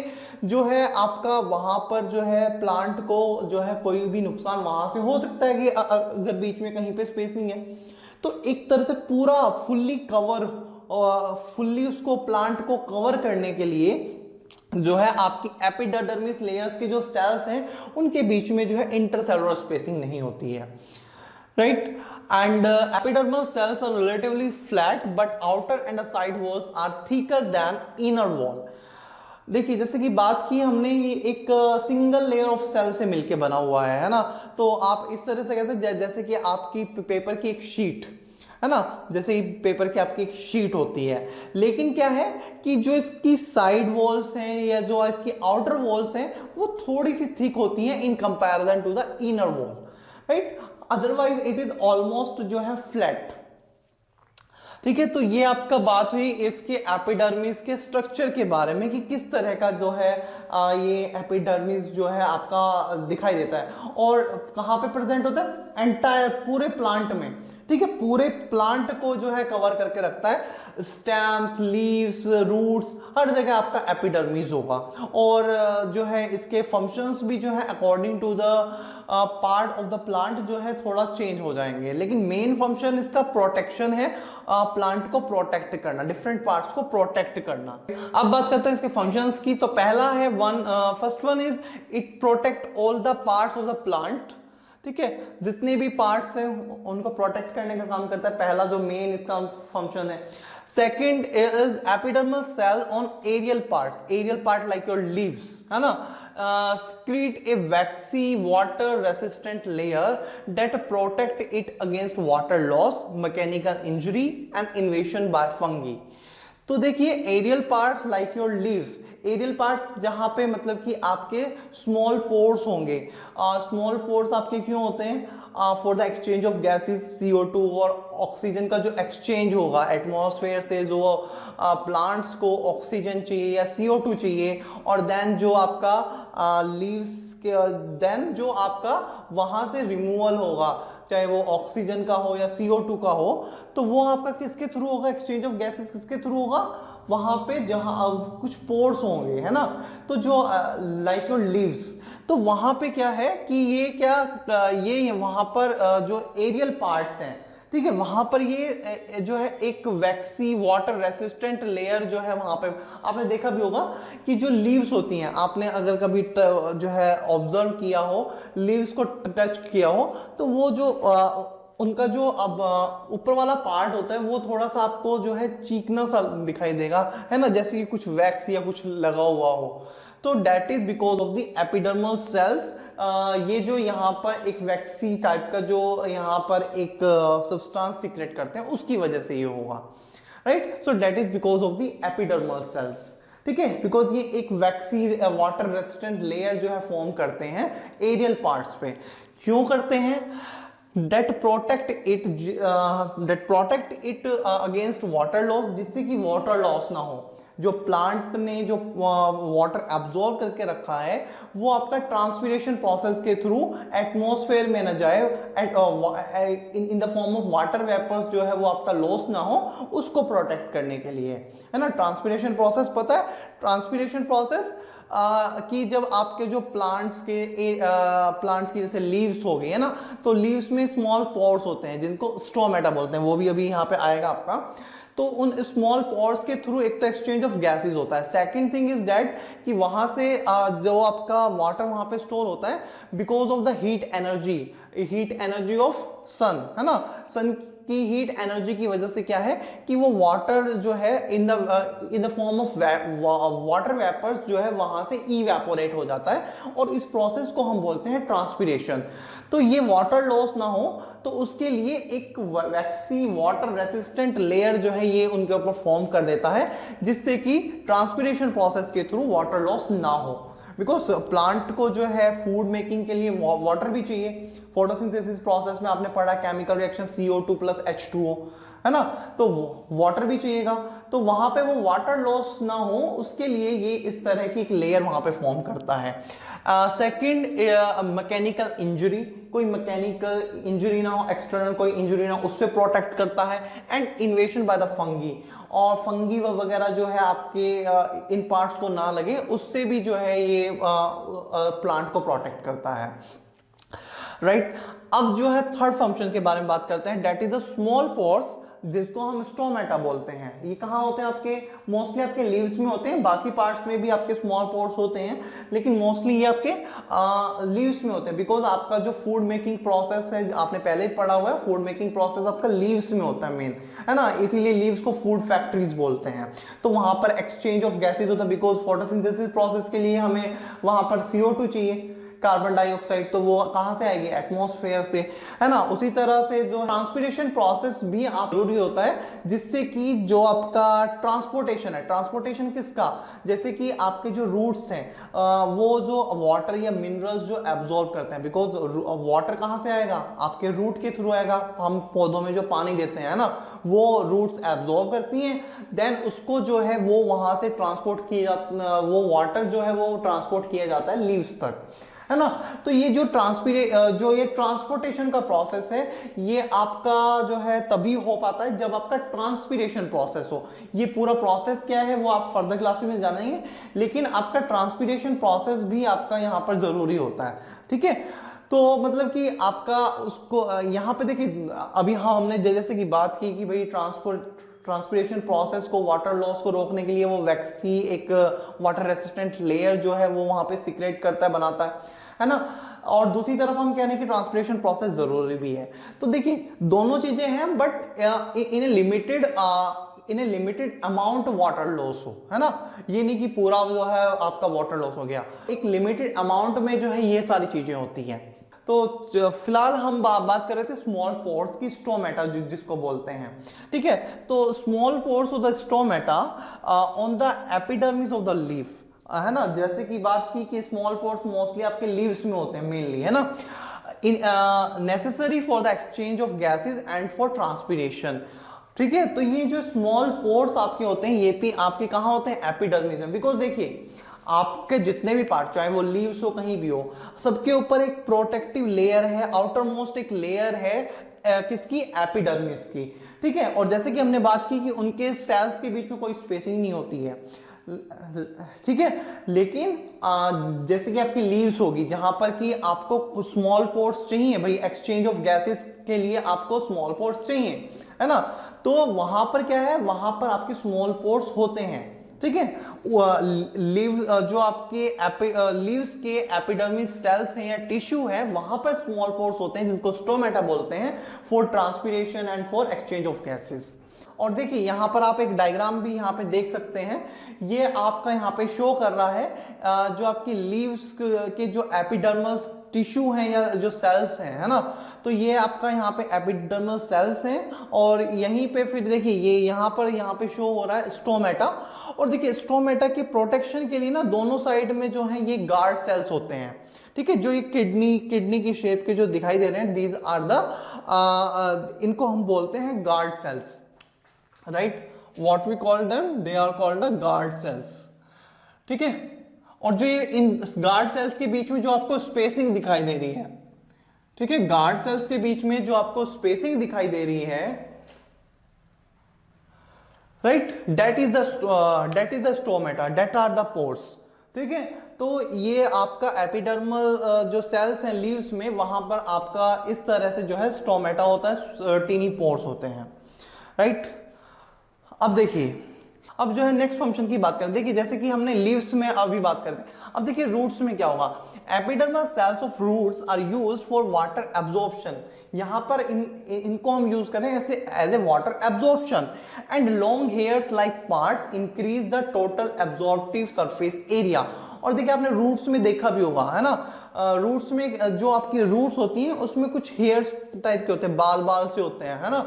जो है आपका वहां पर जो है प्लांट को जो है कोई भी नुकसान वहां से हो सकता है कि अगर बीच में कहीं पे स्पेसिंग है। तो एक तरह से पूरा फुल्ली उसको प्लांट को कवर करने के लिए जो है आपकी एपिडर्मिस लेयर्स के जो सेल्स हैं उनके बीच में जो है इंटरसेलुलर स्पेसिंग नहीं होती है, right। And epidermal cells are relatively flat but outer and the side walls are thicker than inner wall। देखिए जैसे कि बात की हमने, ये एक सिंगल लेयर ऑफ सेल से मिलके बना हुआ है ना, तो आप इस तरह से कैसे, जैसे कि आपकी पेपर की एक शीट है ना, जैसे पेपर की आपकी एक शीट होती है, लेकिन क्या है कि जो इसकी साइड वॉल्स हैं या जो इसकी आउटर वॉल्स हैं वो थोड़ी सी थिक होती हैं in comparison to the inner wall, right. Otherwise it is almost जो है फ्लैट, ठीक है। तो ये आपका बात हुई इसके एपिडर्मिस के स्ट्रक्चर के बारे में कि किस तरह का जो है ये एपिडर्मिस जो है आपका दिखाई देता है और कहाँ पे प्रेजेंट होता है, एंटायर पूरे प्लांट में, ठीक है, पूरे प्लांट को जो है कवर करके रखता है, स्टेम्स, लीव्स, रूट्स, हर जगह आपका एपिडर्मिस होगा। और जो है इसके फंक्शंस भी जो है according to the part of the plant जो है थोड़ा चेंज हो जाएंगे, लेकिन मेन फंक्शन इसका प्रोटेक्शन है, प्लांट को प्रोटेक्ट करना, डिफरेंट पार्ट्स को प्रोटेक्ट करना। अब बात करते हैं इसके फंक्शंस की, तो पहला है first one is it protect all the parts of the plant, ठीक है, जितने भी पार्ट्स हैं उनको प्रोटेक्ट करने का काम करता है, पहला जो मेन इसका फंक्शन है। Second is epidermal cell on aerial part like your leaves, है ना, secrete a waxy water resistant layer that protect it against water loss, mechanical injury and invasion by fungi। तो देखिए aerial parts like your leaves, aerial parts जहां पे मतलब कि आपके small pores होंगे, स्मॉल पोर्स आपके क्यों होते हैं, for the exchange of gases CO2 और ऑक्सीजन का जो एक्सचेंज होगा एटमॉस्फेयर से, जो प्लांट्स को ऑक्सीजन चाहिए या CO2 चाहिए, और देन जो आपका लीव्स के देन जो आपका वहां से रिमूवल होगा, चाहे वो ऑक्सीजन का हो या CO2 का हो, तो वो आपका किसके थ्रू होगा, एक्सचेंज ऑफ गैसेस किसके थ्रू होगा, वहां पे जहां कुछ पोर्स होंगे, है ना। तो जो लाइक योर लीव्स, तो वहां पे क्या है कि ये वहां पर जो एरियल पार्ट्स हैं, ठीक है, वहां पर ये जो है एक वैक्सी वाटर रेसिस्टेंट लेयर जो है वहां पे आपने देखा भी होगा कि जो लीव्स होती हैं, आपने अगर कभी जो है ऑब्जर्व किया हो, लीव्स को टच किया हो, तो वो जो उनका जो अब ऊपर वाला पार्ट होता है वो थोड़ा सा आपको जो है चीकना सा दिखाई देगा, है ना, जैसे कि कुछ वैक्स या कुछ लगा हुआ हो। तो that is because of the epidermal cells, ये जो यहाँ पर एक वैक्सी टाइप का जो यहाँ पर एक सब्सटेंस सीक्रेट करते हैं उसकी वजह से ये होगा, right. So that is because of the epidermal cells, ठीक है, बिकॉज ये एक वैक्सी वाटर रेसिस्टेंट लेयर जो है फॉर्म करते हैं एरियल पार्ट्स पे। क्यों करते हैं, that protect it against water loss, जिससे कि वाटर लॉस ना हो, जो प्लांट ने जो वाटर एब्जॉर्ब करके रखा है वो आपका ट्रांसपिरेशन प्रोसेस के थ्रू एटमॉस्फेयर में ना जाए, in the form of water vapours जो है वो आपका लॉस ना हो, उसको प्रोटेक्ट करने के लिए, है ना। ट्रांसपिरेशन प्रोसेस पता है, ट्रांसपिरेशन प्रोसेस कि जब आपके जो प्लांट्स की जैसे लीव्स हो गई है ना, तो लीव्स में स्मॉल पोर्स होते हैं जिनको स्टोमेटा बोलते हैं, वो भी अभी यहाँ पे आएगा आपका। तो उन स्मॉल पोर्स के थ्रू एक तो एक्सचेंज ऑफ गैसेज होता है। सेकंड थिंग इज दैट कि वहां से जो आपका वाटर वहां पे स्टोर होता है because of the heat energy of sun, है ना। सन की हीट एनर्जी की वजह से क्या है कि वो वाटर जो है in the form of water vapours जो है वहां से इवेपोरेट हो जाता है, और इस प्रोसेस को हम बोलते हैं ट्रांसपिरेशन। तो ये वाटर लॉस ना हो तो उसके लिए एक वैक्सी वाटर रेसिस्टेंट लेयर जो है ये उनके ऊपर फॉर्म कर देता है, जिससे कि ट्रांसपिरेशन प्रोसेस के थ्रू वाटर लॉस ना हो। बिकॉज प्लांट को जो है फूड मेकिंग के लिए वाटर भी चाहिए। फोटोसिंथेसिस प्रोसेस में आपने पढ़ा chemical reaction CO2 plus H2O, है ना, तो वाटर भी चाहिएगा। तो वहां पे वो वाटर लॉस ना हो उसके लिए ये इस तरह की एक लेयर वहां पे फॉर्म करता है। सेकंड, मैकेनिकल इंजरी, कोई मैकेनिकल इंजरी ना हो, एक्सटर्नल कोई इंजरी ना हो, उससे प्रोटेक्ट करता है। एंड इन्वेशन बाय द फंगी, और फंगी वगैरह जो है आपके इन पार्ट्स को ना लगे, उससे भी जो है ये प्लांट को प्रोटेक्ट करता है, राइट। अब जो है थर्ड फंक्शन के बारे में बात करते हैं, that is the small pores, जिसको हम स्टोमेटा बोलते हैं। ये कहाँ होते हैं आपके, मोस्टली आपके लीव्स में होते हैं, बाकी पार्ट्स में भी आपके स्मॉल पोर्स होते हैं, लेकिन मोस्टली ये आपके लीव्स में होते हैं। बिकॉज आपका जो फूड मेकिंग प्रोसेस है, आपने पहले ही पढ़ा हुआ है, फूड मेकिंग प्रोसेस आपका लीव्स में होता है मेन, है ना, इसीलिए लीव्स को फूड फैक्ट्रीज बोलते हैं। तो वहां पर एक्सचेंज ऑफ गैसेज होता है, बिकॉज फोटोसिंथेसिस प्रोसेस के लिए हमें वहां पर CO2 चाहिए, कार्बन डाइऑक्साइड, तो वो कहां से आएगी, एटमॉस्फेयर से, है ना। उसी तरह से जो ट्रांसपिरेशन प्रोसेस भी आप जरूरी होता है, जिससे कि जो आपका ट्रांसपोर्टेशन है, ट्रांसपोर्टेशन किसका, जैसे कि आपके जो रूट्स हैं वो जो वाटर या मिनरल्स जो एब्जॉर्ब करते हैं, बिकॉज वाटर कहां से आएगा, आपके रूट के थ्रू आएगा। हम पौधों में जो पानी देते हैं ना, वो रूट्स एब्जॉर्ब करती हैं, देन उसको जो है वो वहां से ट्रांसपोर्ट किया, वो वाटर जो है वो ट्रांसपोर्ट किया जाता है लीव्स तक, है ना। तो ये जो ये ट्रांसपोर्टेशन का प्रोसेस है, ये आपका जो है तभी हो पाता है जब आपका ट्रांसपिरेशन प्रोसेस हो। ये पूरा प्रोसेस क्या है वो आप फर्दर क्लासेस में जानेंगे, लेकिन आपका ट्रांसपिरेशन प्रोसेस भी आपका यहाँ पर जरूरी होता है, ठीक है। तो मतलब कि आपका उसको यहाँ पे देखिए, अभी हाँ हमने जैसे कि बात की कि भाई ट्रांसपिरेशन प्रोसेस को, वाटर लॉस को रोकने के लिए वो वैक्सी एक वाटर रेसिस्टेंट लेयर जो है वो वहां पे सिक्रेट करता है, बनाता है ना। और दूसरी तरफ हम कह रहे हैं कि ट्रांसपिरेशन प्रोसेस जरूरी भी है। तो देखिए दोनों चीजें हैं, but in A limited amount water loss हो, है ना। ये नहीं कि पूरा जो है आपका वाटर लॉस हो गया, एक लिमिटेड अमाउंट में जो है ये सारी चीजें होती हैं। तो फिलहाल हम बात कर रहे थे स्मॉल पोर्स की, स्टोमेटा जिसको बोलते हैं, ठीक है। तो small pores of the stomata on the epidermis of the leaf, है ना, जैसे कि बात की कि स्मॉल पोर्स मोस्टली आपके लीव्स में होते हैं मेनली, है ना, necessary for the exchange of gases and for transpiration, ठीक है। तो ये जो स्मॉल पोर्स आपके होते हैं, ये भी आपके कहाँ होते हैं, एपिडर्मिस में। बिकॉज देखिए आपके जितने भी पार्ट, चाहे वो लीव्स हो कहीं भी हो, सबके ऊपर एक प्रोटेक्टिव लेयर है, आउटर मोस्ट एक लेयर है किसकी, एपिडर्मिस की, ठीक है। और जैसे कि हमने बात की कि उनके सेल्स के बीच में कोई स्पेसिंग नहीं होती है, ठीक है। लेकिन जैसे कि आपकी लीव्स होगी जहां पर कि आपको स्मॉल पोर्स चाहिए, भाई एक्सचेंज ऑफ गैसेस के लिए आपको स्मॉल पोर्स चाहिए, है ना। तो वहां पर क्या है, वहां पर आपके स्मॉल पोर्स होते हैं, ठीक है। लीव जो आपके लीव्स के एपिडर्मिस सेल्स हैं या टिश्यू है, वहां पर स्मॉल पोर्स होते हैं जिनको स्टोमेटा बोलते हैं, for transpiration and for exchange of gases. और देखिए यहाँ पर आप एक डायग्राम भी यहाँ पे देख सकते हैं, ये आपका यहाँ पे शो कर रहा है जो आपकी लीव्स के जो एपिडर्मल टिश्यू हैं या जो सेल्स हैं, है ना। तो ये आपका यहाँ पे एपिडर्मल सेल्स हैं, और यहीं पे फिर देखिए ये यहाँ पे शो हो रहा है स्टोमेटा। और देखिए स्टोमेटा के प्रोटेक्शन के लिए ना दोनों साइड में जो है ये गार्ड सेल्स होते हैं, ठीक है। जो ये किडनी की शेप के जो दिखाई दे रहे हैं, दीज आर द इनको हम बोलते हैं guard cells, right. What we call them, they are called the guard cells, ठीक है। और जो ये इन गार्ड सेल्स के बीच में जो आपको स्पेसिंग दिखाई दे रही है, ठीक है, गार्ड सेल्स के बीच में जो आपको स्पेसिंग दिखाई दे रही है, right, that is the stomata, that are the pores, ठीक है। तो ये आपका एपिडर्मल जो सेल्स हैं लीव्स में, वहां पर आपका इस तरह से जो है स्टोमेटा होता है, टीनी पोर्स होते हैं, राइट। अब देखिए, अब जो है नेक्स्ट फंक्शन की बात करें, देखिए जैसे कि हमने लीव्स में अभी बात करते हैं, अब देखिए रूट्स में क्या होगा, epidermal cells of roots are used for water absorption, यहां पर इनको हम यूज करें ऐसे as a water absorption, and long hairs like parts increase the total absorptive surface area. और देखिए आपने रूट्स में देखा भी होगा, है ना, रूट्स में जो आपकी रूट्स होती हैं उसमें कुछ हेयर्स टाइप के होते हैं, बाल बाल से होते हैं, है ना,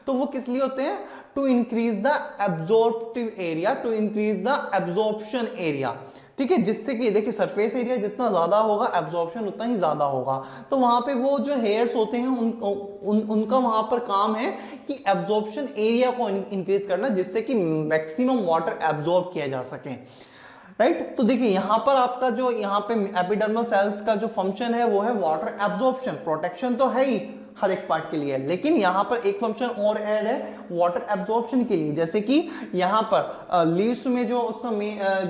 तो वो किस लिए होते हैं, to increase the absorptive area, to increase the absorption area, ठीक है, जिससे कि देखिए सरफेस एरिया जितना ज्यादा होगा एब्जॉर्प्शन उतना ही ज्यादा होगा। तो वहां पे वो जो हेयर्स होते हैं उनका वहां पर काम है कि एब्जॉर्प्शन एरिया को इंक्रीज करना, जिससे कि मैक्सिमम वाटर एब्जॉर्ब किया जा सके, राइट। तो देखिए यहां पर आपका जो यहाँ पे एपिडर्मल सेल्स का जो फंक्शन है वो है वाटर एब्जॉर्प्शन, प्रोटेक्शन तो है ही हर एक पार्ट के लिए, लेकिन यहाँ पर एक फंक्शन और ऐड है वाटर एब्जॉर्प्शन के लिए, जैसे कि यहाँ पर लीव्स में जो उसका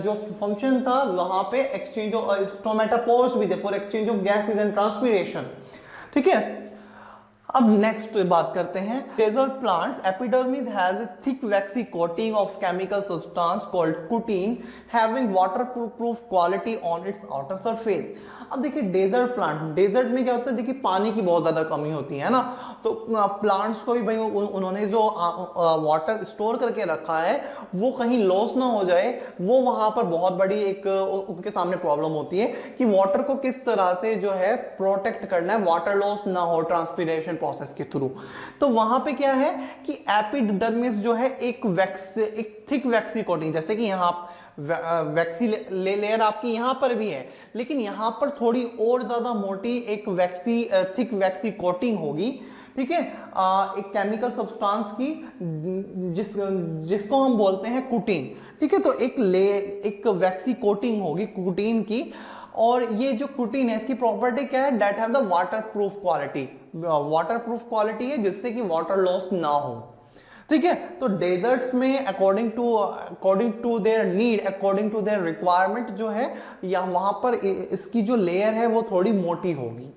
जो फंक्शन था वहां पे एक्सचेंज ऑफ स्टोमेटापोर्स भी थे for exchange of gases and transpiration, ठीक है। अब नेक्स्ट बात करते हैं, desert plants epidermis has a thick waxy coating of chemical substance called cutin having waterproof quality on its outer surface. अब देखिए डेजर्ट प्लांट, डेजर्ट में क्या होता है, देखिए पानी की बहुत ज्यादा कमी होती है ना, तो प्लांट्स को भी भाई उन्होंने जो वाटर स्टोर करके रखा है वो कहीं लॉस ना हो जाए, वो वहां पर बहुत बड़ी एक उनके सामने प्रॉब्लम होती है कि वाटर को किस तरह से जो है प्रोटेक्ट करना है, वाटर लॉस ना हो ट्रांसपीरेशन प्रोसेस के थ्रू। तो वहां पे क्या है कि एपिडर्मिस जो है एक थिक वैक्सी कोटिंग, जैसे कि यहाँ वैक्सी लेयर आपकी यहां पर भी है, लेकिन यहां पर थोड़ी और ज्यादा मोटी एक थिक वैक्सी कोटिंग होगी, ठीक है, एक केमिकल सब्सटेंस की जिसको हम बोलते हैं कुटीन, ठीक है। तो एक वैक्सी कोटिंग होगी कुटीन की, और ये जो कुटीन है इसकी प्रॉपर्टी क्या है, that have the water proof quality, water proof quality है जिससे कि वाटर लॉस ना हो, ठीक है। तो डेजर्ट्स में according to their need, according to their requirement जो है, या वहां पर इसकी जो लेयर है वो थोड़ी मोटी होगी,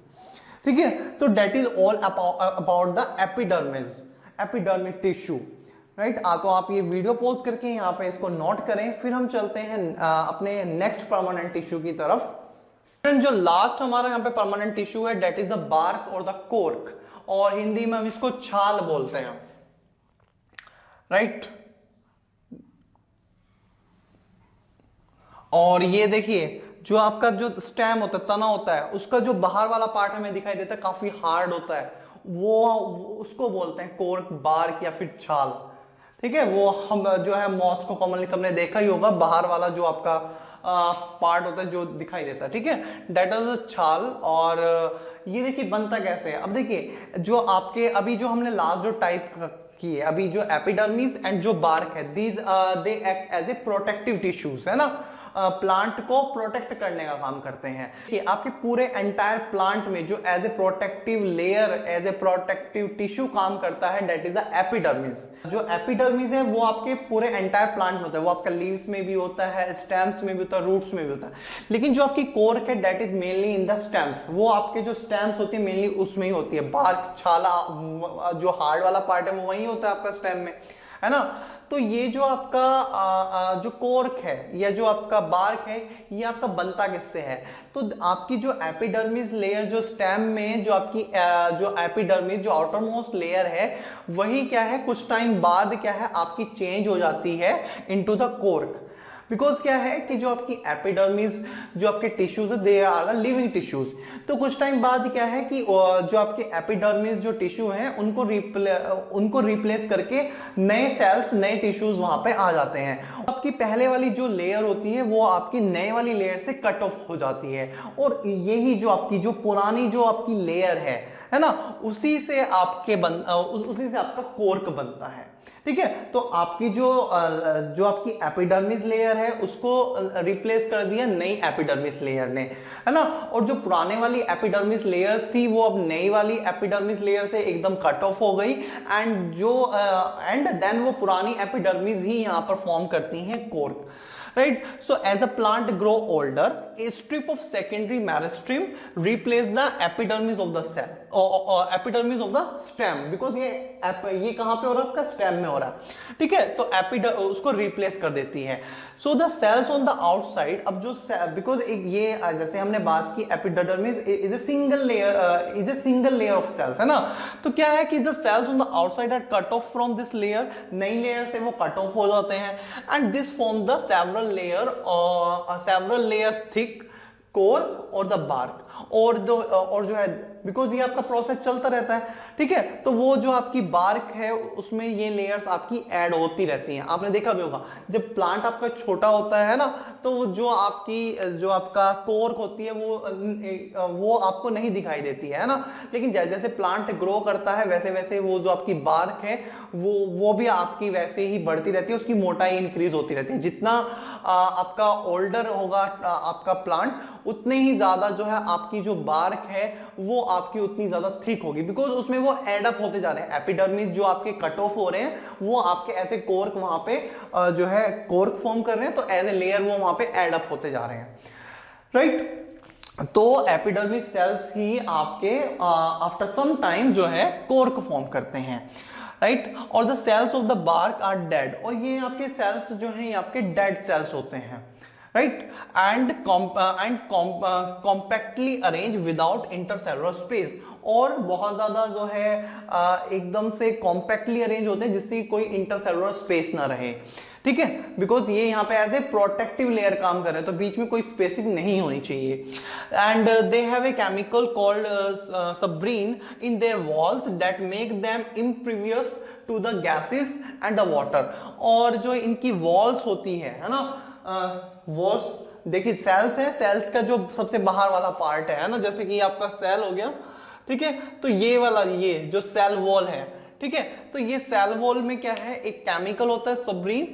ठीक है। तो that is all about the epidermic tissue, right. तो आप ये वीडियो पॉज करके यहाँ पे इसको नोट करें, फिर हम चलते हैं अपने नेक्स्ट परमानेंट टिश्यू की तरफ। जो लास्ट हमारा यहाँ पे परमानेंट टिश्यू है डेट इज द बार्क और द कोर्क, और हिंदी में हम इसको छाल बोलते हैं, राइट। और ये देखिए जो आपका जो स्टेम होता है, तना होता है, उसका जो बाहर वाला पार्ट हमें दिखाई देता है काफी हार्ड होता है, वो उसको बोलते हैं कोर्क, बार्क या फिर छाल, ठीक है। वो हम जो है मोस्ट को कॉमनली सबने देखा ही होगा, बाहर वाला जो आपका पार्ट होता है जो दिखाई देता है, ठीक है, डेट इज छाल। और ये देखिए बनता कैसे है, अब देखिए जो आपके अभी जो हमने लास्ट जो टाइप की है, अभी जो एपिडर्मिस एंड जो बार्क है, they act as a protective tissues, है ना, प्लांट को प्रोटेक्ट करने का काम करते हैं। कि आपके पूरे एंटायर प्लांट में जो as a protective layer, as a protective tissue काम करता है, डेट इज द एपिडर्मिस। जो एपिडर्मिस है वो आपके पूरे एंटायर प्लांट में होता है, वो आपका लीव्स में भी होता है, स्टेम्स में भी होता है, रूट्स में भी होता है, लेकिन जो आपकी कोर्क है that is mainly in the stems, वो आपके जो स्टेम्स होती है मेनली उसमें ही होती है। बार्क, छाला, जो हार्ड वाला पार्ट है वो वही होता है आपका स्टेम में, है ना। तो ये जो आपका जो कोर्क है या जो आपका बार्क है, ये आपका बनता किससे है, तो आपकी जो एपिडर्मिस लेयर जो स्टेम में जो आपकी जो एपिडर्मिस जो आउटर मोस्ट लेयर है, वही क्या है कुछ टाइम बाद क्या है आपकी चेंज हो जाती है इनटू द कोर्क। बिकॉज क्या है कि जो आपकी एपिडर्मिस जो आपके टिश्यूज है they are the living tissues, तो कुछ टाइम बाद क्या है कि जो आपके एपिडर्मिस जो टिश्यू हैं उनको रिप्लेस करके नए सेल्स, नए टिश्यूज वहां पे आ जाते हैं। आपकी पहले वाली जो लेयर होती है वो आपकी नए वाली लेयर से कट ऑफ हो जाती है, और यही जो आपकी जो पुरानी जो आपकी लेयर है ना, उसी से आपका कोर्क बनता है, ठीक है। तो आपकी जो आपकी एपिडर्मिस लेयर है उसको रिप्लेस कर दिया नई एपिडर्मिस लेयर ने, है ना, और जो पुराने वाली एपिडर्मिस लेयर्स थी वो अब नई वाली एपिडर्मिस लेयर से एकदम कट ऑफ हो गई, एंड देन वो पुरानी एपिडर्मिस ही यहाँ पर फॉर्म करती हैं cork, right? So as a plant grow older, a strip of secondary meristem replace the epidermis of the cell or epidermis of the stem, because ये कहाँ पे हो रहा है आपका स्टेम में हो रहा है, ठीक है, तो उसको रिप्लेस कर देती है. So the cells on the outside, अब जो बिकॉज ये जैसे हमने बात की epidermis is a single layer of cells, है ना, तो क्या है कि the cells on the outside are cut off from this layer, नई लेयर से वो कट ऑफ हो जाते हैं, and this form the several layer thick cork और द बार्क, और जो है बिकॉज ये आपका प्रोसेस चलता रहता है, ठीक है, तो वो जो आपकी बार्क है उसमें ये लेयर्स आपकी ऐड होती रहती हैं. आपने देखा भी होगा जब प्लांट आपका छोटा होता है ना, तो वो जो आपका कोर होती है वो आपको नहीं दिखाई देती है ना, लेकिन जैसे प्लांट ग्रो करता है वैसे वैसे वो जो आपकी बार्क है वो भी आपकी वैसे ही बढ़ती रहती है, उसकी मोटाई इंक्रीज होती रहती है. जितना आपका ओल्डर होगा आपका प्लांट, उतने ही ज्यादा जो है आपकी जो बार्क है वो आपकी उतनी ज्यादा थिक होगी, बिकॉज उसमें वो एड अप होते जा रहे हैं. एपिडर्मिस जो आपके कट ऑफ हो रहे हैं वो आपके ऐसे कोर्क वहां पे जो है कोर्क फॉर्म कर रहे हैं, तो एज ए लेयर वो वहां पे एड अप होते जा रहे हैं, राइट. तो एपिडर्मिस सेल्स ही आपके आफ्टर सम टाइम जो है कोर्क फॉर्म करते हैं, राइट. और the cells of the bark are dead, और ये आपके सेल्स जो हैं ये आपके डेड सेल्स होते हैं, right, and compactly arranged without intercellular space, और बहुत ज्यादा जो है एकदम से कॉम्पैक्टली अरेंज होते हैं जिससे कोई इंटरसेलुलर स्पेस ना रहे, ठीक है, बिकॉज ये यहाँ पे एज ए प्रोटेक्टिव लेयर काम कर रहे हैं, तो बीच में कोई स्पेसिंग नहीं होनी चाहिए. And they have a chemical called suberin in their walls that make them impervious to the gases and the water, और जो इनकी वॉल्स होती है ना, वॉल्स देखिए सेल्स है, सेल्स का जो सबसे बाहर वाला पार्ट है ना, जैसे कि आपका सेल हो गया, ठीक है, तो ये वाला ये जो सेल वॉल है, ठीक है, तो ये सेल वॉल में क्या है, एक केमिकल होता है सब्रीन,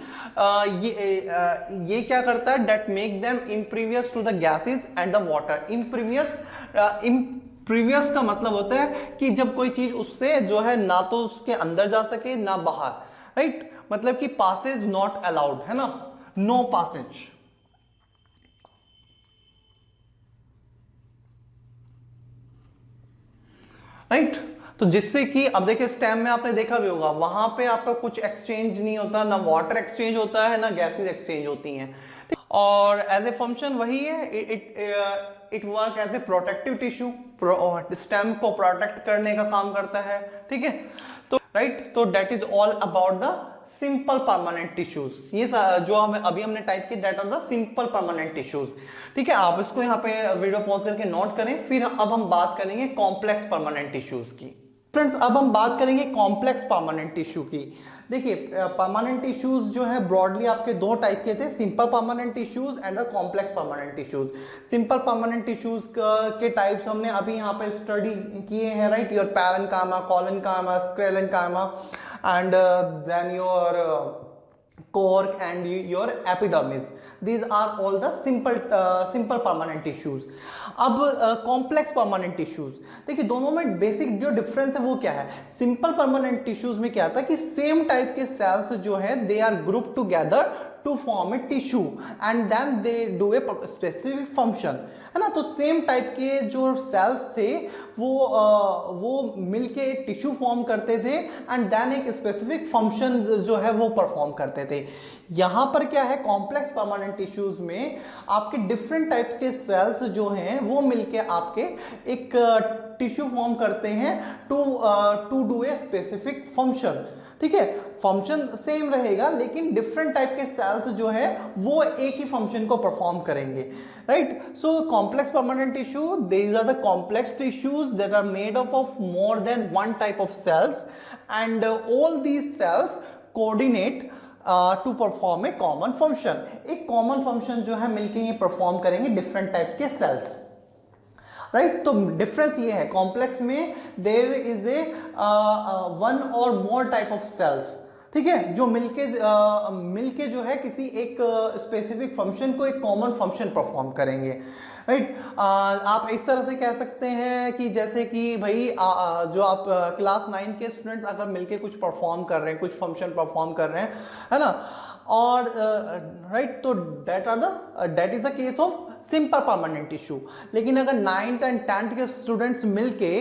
ये क्या करता है, that make them impervious to the gases and the water. Impervious का मतलब होता है कि जब कोई चीज उससे जो है ना तो उसके अंदर जा सके ना बाहर, राइट, मतलब कि पासेज नॉट अलाउड, है ना, नो पासेज. राइट, तो जिससे कि अब देखिए स्टेम में आपने देखा भी होगा वहां पे आपका कुछ एक्सचेंज नहीं होता, ना वाटर एक्सचेंज होता है ना गैसेस एक्सचेंज होती हैं, और एज ए फंक्शन वही है, it work as a protective tissue, stem को प्रोटेक्ट करने का काम करता है, ठीक है. तो राइट, तो that is all about the simple permanent tissues. ये जो हमें अभी हमने टाइप किया that are the simple permanent tissues, ठीक है. आप इसको यहाँ पे वीडियो पॉज करके नोट करें. फिर अब हम बात करेंगे कॉम्प्लेक्स परमानेंट टिश्यूज की. फ्रेंड्स अब हम बात करेंगे कॉम्प्लेक्स परमानेंट टिश्यू की. देखिए परमानेंट टिश्यूज जो है ब्रॉडली आपके दो टाइप के थे, simple permanent tissues and complex permanent tissues. Simple permanent tissues के टाइप्स हमने अभी यहाँ पे स्टडी किए हैं, right, your parenchyma, collenchyma, sclerenchyma, and then your cork and your epidermis. These are all the simple permanent tissues. अब complex permanent tissues, देखिए दोनों में बेसिक जो डिफरेंस है वो क्या है. सिंपल परमानेंट टिश्यूज में क्या था कि सेम टाइप के सेल्स जो है they are group together to form a tissue and then they do a specific function, है ना. तो सेम टाइप के जो सेल्स थे वो मिलके एक टिश्यू फॉर्म करते थे एंड देन एक स्पेसिफिक फंक्शन जो है वो परफॉर्म करते थे. यहाँ पर क्या है, कॉम्प्लेक्स परमानेंट टिश्यूज में आपके डिफरेंट टाइप्स के सेल्स जो हैं वो मिलके आपके एक टिश्यू फॉर्म करते हैं to do a specific function, ठीक है. फंक्शन सेम रहेगा लेकिन डिफरेंट टाइप के सेल्स जो है वो एक ही फंक्शन को परफॉर्म करेंगे, right. So complex permanent tissue, these are the complex tissues that are made up of more than one type of cells and all these cells coordinate to perform a common function. एक common function जो है मिलके ये perform करेंगे different type के cells, right. तो difference ये है, कॉम्प्लेक्स में देयर इज ए वन और मोर टाइप ऑफ सेल्स, ठीक है, जो मिलके जो है किसी एक स्पेसिफिक फंक्शन को एक कॉमन फंक्शन परफॉर्म करेंगे, राइट. आप इस तरह से कह सकते हैं कि जैसे कि भाई जो आप क्लास 9 के स्टूडेंट्स अगर मिलके कुछ परफॉर्म कर रहे हैं, कुछ फंक्शन परफॉर्म कर रहे हैं, है ना, और राइट, तो that is the case of simple permanent tissue. लेकिन अगर 9th एंड 10th के स्टूडेंट्स मिलके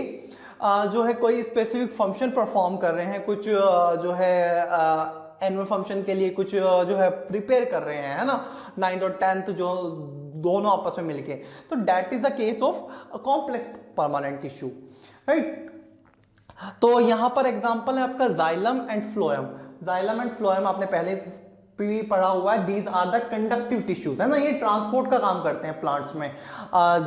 जो है कोई स्पेसिफिक फंक्शन परफॉर्म कर रहे हैं, कुछ जो है एनुअल फंक्शन के लिए कुछ जो है प्रिपेयर कर रहे हैं, है ना, 9th और 10th जो दोनों आपस में मिलके, तो that is the case of complex permanent tissue, right. तो यहां पर एग्जांपल है आपका xylem and phloem. Xylem and phloem आपने पहले भी पढ़ा हुआ है, these are the conductive tissues, है ना, ये ट्रांसपोर्ट का काम करते हैं प्लांट्स में।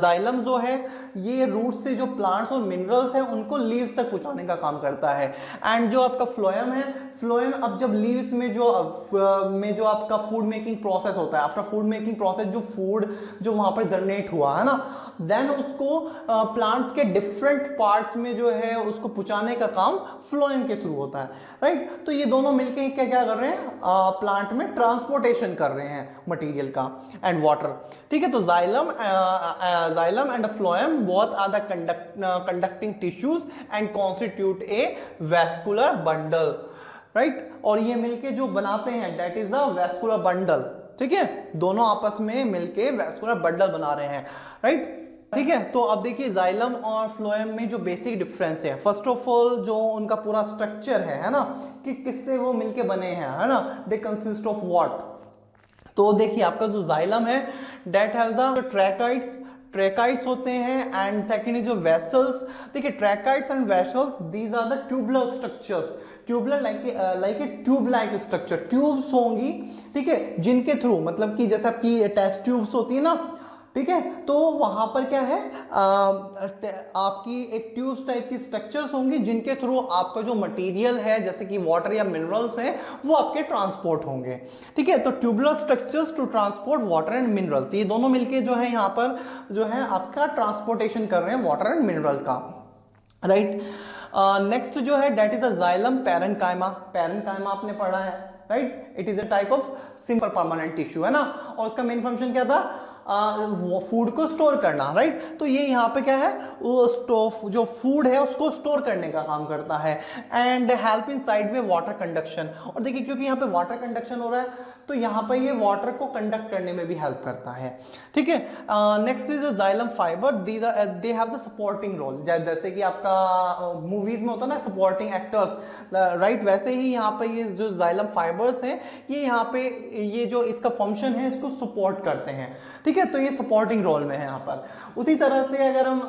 जाइलम जो है ये रूट से जो प्लांट्स और मिनरल्स हैं उनको लीव्स तक पहुंचाने का काम करता है। एंड जो आपका फ्लोएम है, फ्लोएम अब जब लीव्स में जो आपका फूड मेकिंग प्रोसेस होता है, आफ्टर फूड मेकिंग प्रोसेस जो फूड जो वहां पर जनरेट हुआ है ना, देन उसको प्लांट्स के डिफरेंट पार्ट्स में जो है उसको पहुंचाने का काम फ्लोएम के थ्रू होता है, राइट। तो ये दोनों मिलके क्या क्या कर रहे हैं, प्लांट में ट्रांसपोर्टेशन कर रहे हैं मटेरियल का एंड वाटर, ठीक है। तो xylem and phloem both are the conducting tissues and constitute a vascular bundle, right. और ये मिलके जो बनाते हैं that is the vascular bundle, ठीक है, दोनों आपस में मिलके वेस्कुलर बंडल बना रहे हैं, राइट, ठीक है। तो अब देखिए जाइलम और फ्लोएम में जो बेसिक डिफरेंस है, फर्स्ट ऑफ ऑल जो उनका पूरा स्ट्रक्चर है ना, कि किससे वो मिलके बने हैं, है ना, दे कंसिस्ट ऑफ व्हाट। तो देखिए आपका जो जाइलम है दैट हैज द ट्रैकाइड्स होते हैं, एंड सेकंड इज जो वेसल्स। देखिए tracheids and vessels these are the tubular structures, tubular like a tube like structure, tubes होंगी, ठीक है, जिनके थ्रू, मतलब कि जैसा कि टेस्ट ट्यूब्स होती है ना, ठीक है, तो वहां पर क्या है, आपकी एक ट्यूब्स टाइप की स्ट्रक्चर्स होंगी जिनके थ्रू आपका जो मटेरियल है जैसे कि वाटर या मिनरल्स हैं वो आपके ट्रांसपोर्ट होंगे, ठीक है। तो tubular structures to transport water and minerals, ये दोनों मिलके जो है यहाँ पर जो है आपका ट्रांसपोर्टेशन कर रहे हैं वाटर एंड मिनरल का, राइट। नेक्स्ट जो है that is the xylem parenchyma. Parenchyma आपने पढ़ा है, right, it is a type of simple permanent tissue, है ना, और उसका मेन फंक्शन क्या था, फूड को स्टोर करना, राइट। तो ये यहाँ पे क्या है, वो जो फूड है उसको स्टोर करने का काम करता है, एंड हेल्प इन साइड में वाटर कंडक्शन। और देखिए क्योंकि यहाँ पे वाटर कंडक्शन हो रहा है तो यहाँ पे ये वाटर को कंडक्ट करने में भी हेल्प करता है, ठीक है। Next is xylem fibre, they have the supporting role, जैसे कि आपका मूवीज में होता है ना सपोर्टिंग एक्टर्स, राइट, वैसे ही यहाँ पे ये जो जाइलम फाइबर्स हैं ये यहाँ पे ये जो इसका फंक्शन है इसको सपोर्ट करते हैं, ठीक है, तो ये सपोर्टिंग रोल में है यहाँ पर। उसी तरह से अगर हम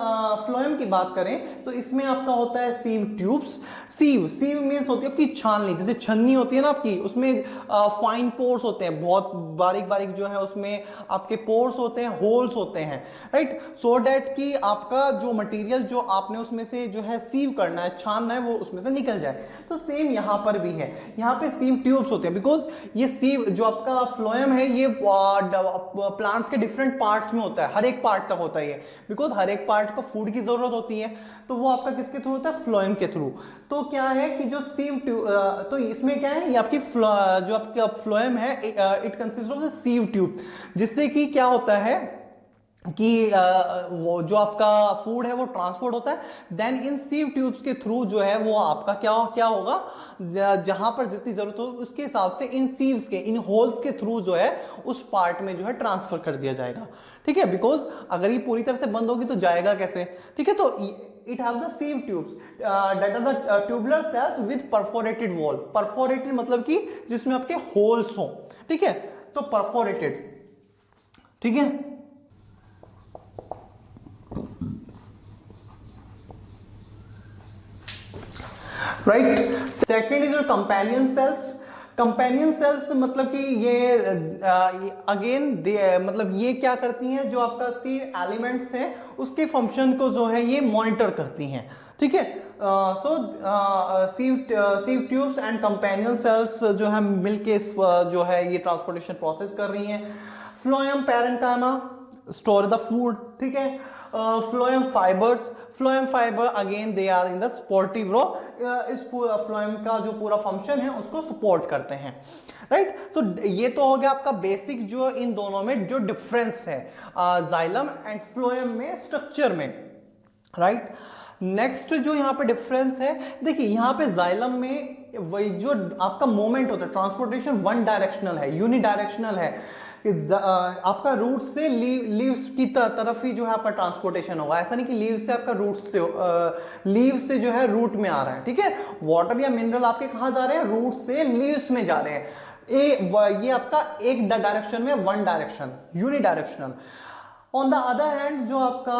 फ्लोएम की बात करें तो इसमें आपका होता है सीव ट्यूब्स। सीव मीन्स होती है आपकी छाननी, जैसे छन्नी होती है ना आपकी, उसमें फाइन पोर्स होते हैं, बहुत बारीक बारीक जो है उसमें आपके पोर्स होते हैं, होल्स होते हैं, राइट, सो डैट कि आपका जो मटेरियल जो आपने उसमें से जो है सीव करना है, छानना है, वो उसमें से निकल जाए। तो सेम यहाँ पर भी है, यहाँ पे सीव ट्यूब्स होते हैं, बिकॉज ये सीव जो आपका फ्लोएम है ये प्लांट्स के डिफरेंट पार्ट्स में होता है, हर एक पार्ट तक होता है, बिकॉज हर एक पार्ट को फूड की जरूरत होती है, तो वो आपका किसके थ्रू होता है, फ्लोएम के थ्रू। तो क्या है कि जो सीव तो इसमें क्या है, ये आपकी जो आपका फ्लोएम है it consist of the sieve tube, जिससे कि क्या होता है कि वो जो आपका फूड है वो ट्रांसपोर्ट होता है, देन इन सीव ट्यूब्स के थ्रू जो है वो आपका क्या होगा, जहां पर जितनी जरूरत हो उसके हिसाब से इन सीव्स के, इन होल्स के थ्रू जो है उस पार्ट में जो है ट्रांसफर कर दिया जाएगा, ठीक है, बिकॉज अगर ये पूरी तरह से बंद होगी तो जाएगा कैसे, ठीक है। तो it have the sieve tubes that are the tubular cells with perforated wall. Perforated मतलब कि जिसमें आपके होल्स हो, ठीक है, तो परफोरेटेड, ठीक है। Right, second is your companion cells. Companion cells मतलब कि ये अगेन मतलब ये क्या करती हैं, जो आपका सीव एलिमेंट्स हैं उसके फंक्शन को जो है ये मॉनिटर करती हैं, ठीक है। So sieve tubes and companion cells जो है मिलके जो है ये ट्रांसपोर्टेशन प्रोसेस कर रही हैं। Phloem parenchyma store the food, ठीक है। Phloem fibre again they are in the supportive role, इस फ्लोएम का जो पूरा फंक्शन है उसको सपोर्ट करते हैं, राइट। तो ये तो हो गया आपका बेसिक जो इन दोनों में जो डिफरेंस है जाइलम एंड फ्लोएम में स्ट्रक्चर में, राइट। नेक्स्ट जो यहाँ पे डिफरेंस है, देखिए यहाँ पे जाइलम में वही जो आपका मोमेंट होता है, ट्रांसपोर्टेशन वन डायरेक्शनल है, यूनिडायरेक्शनल है। आपका रूट से लीव्स की तरफ ही जो है आपका ट्रांसपोर्टेशन होगा। ऐसा नहीं कि लीव से आपका रूट से लीव से जो है रूट में आ रहा है, ठीक है। वाटर या मिनरल आपके कहाँ जा रहे हैं, रूट से लीव्स में जा रहे हैं। ये आपका एक डायरेक्शन में, one direction, unidirectional. On the other hand जो आपका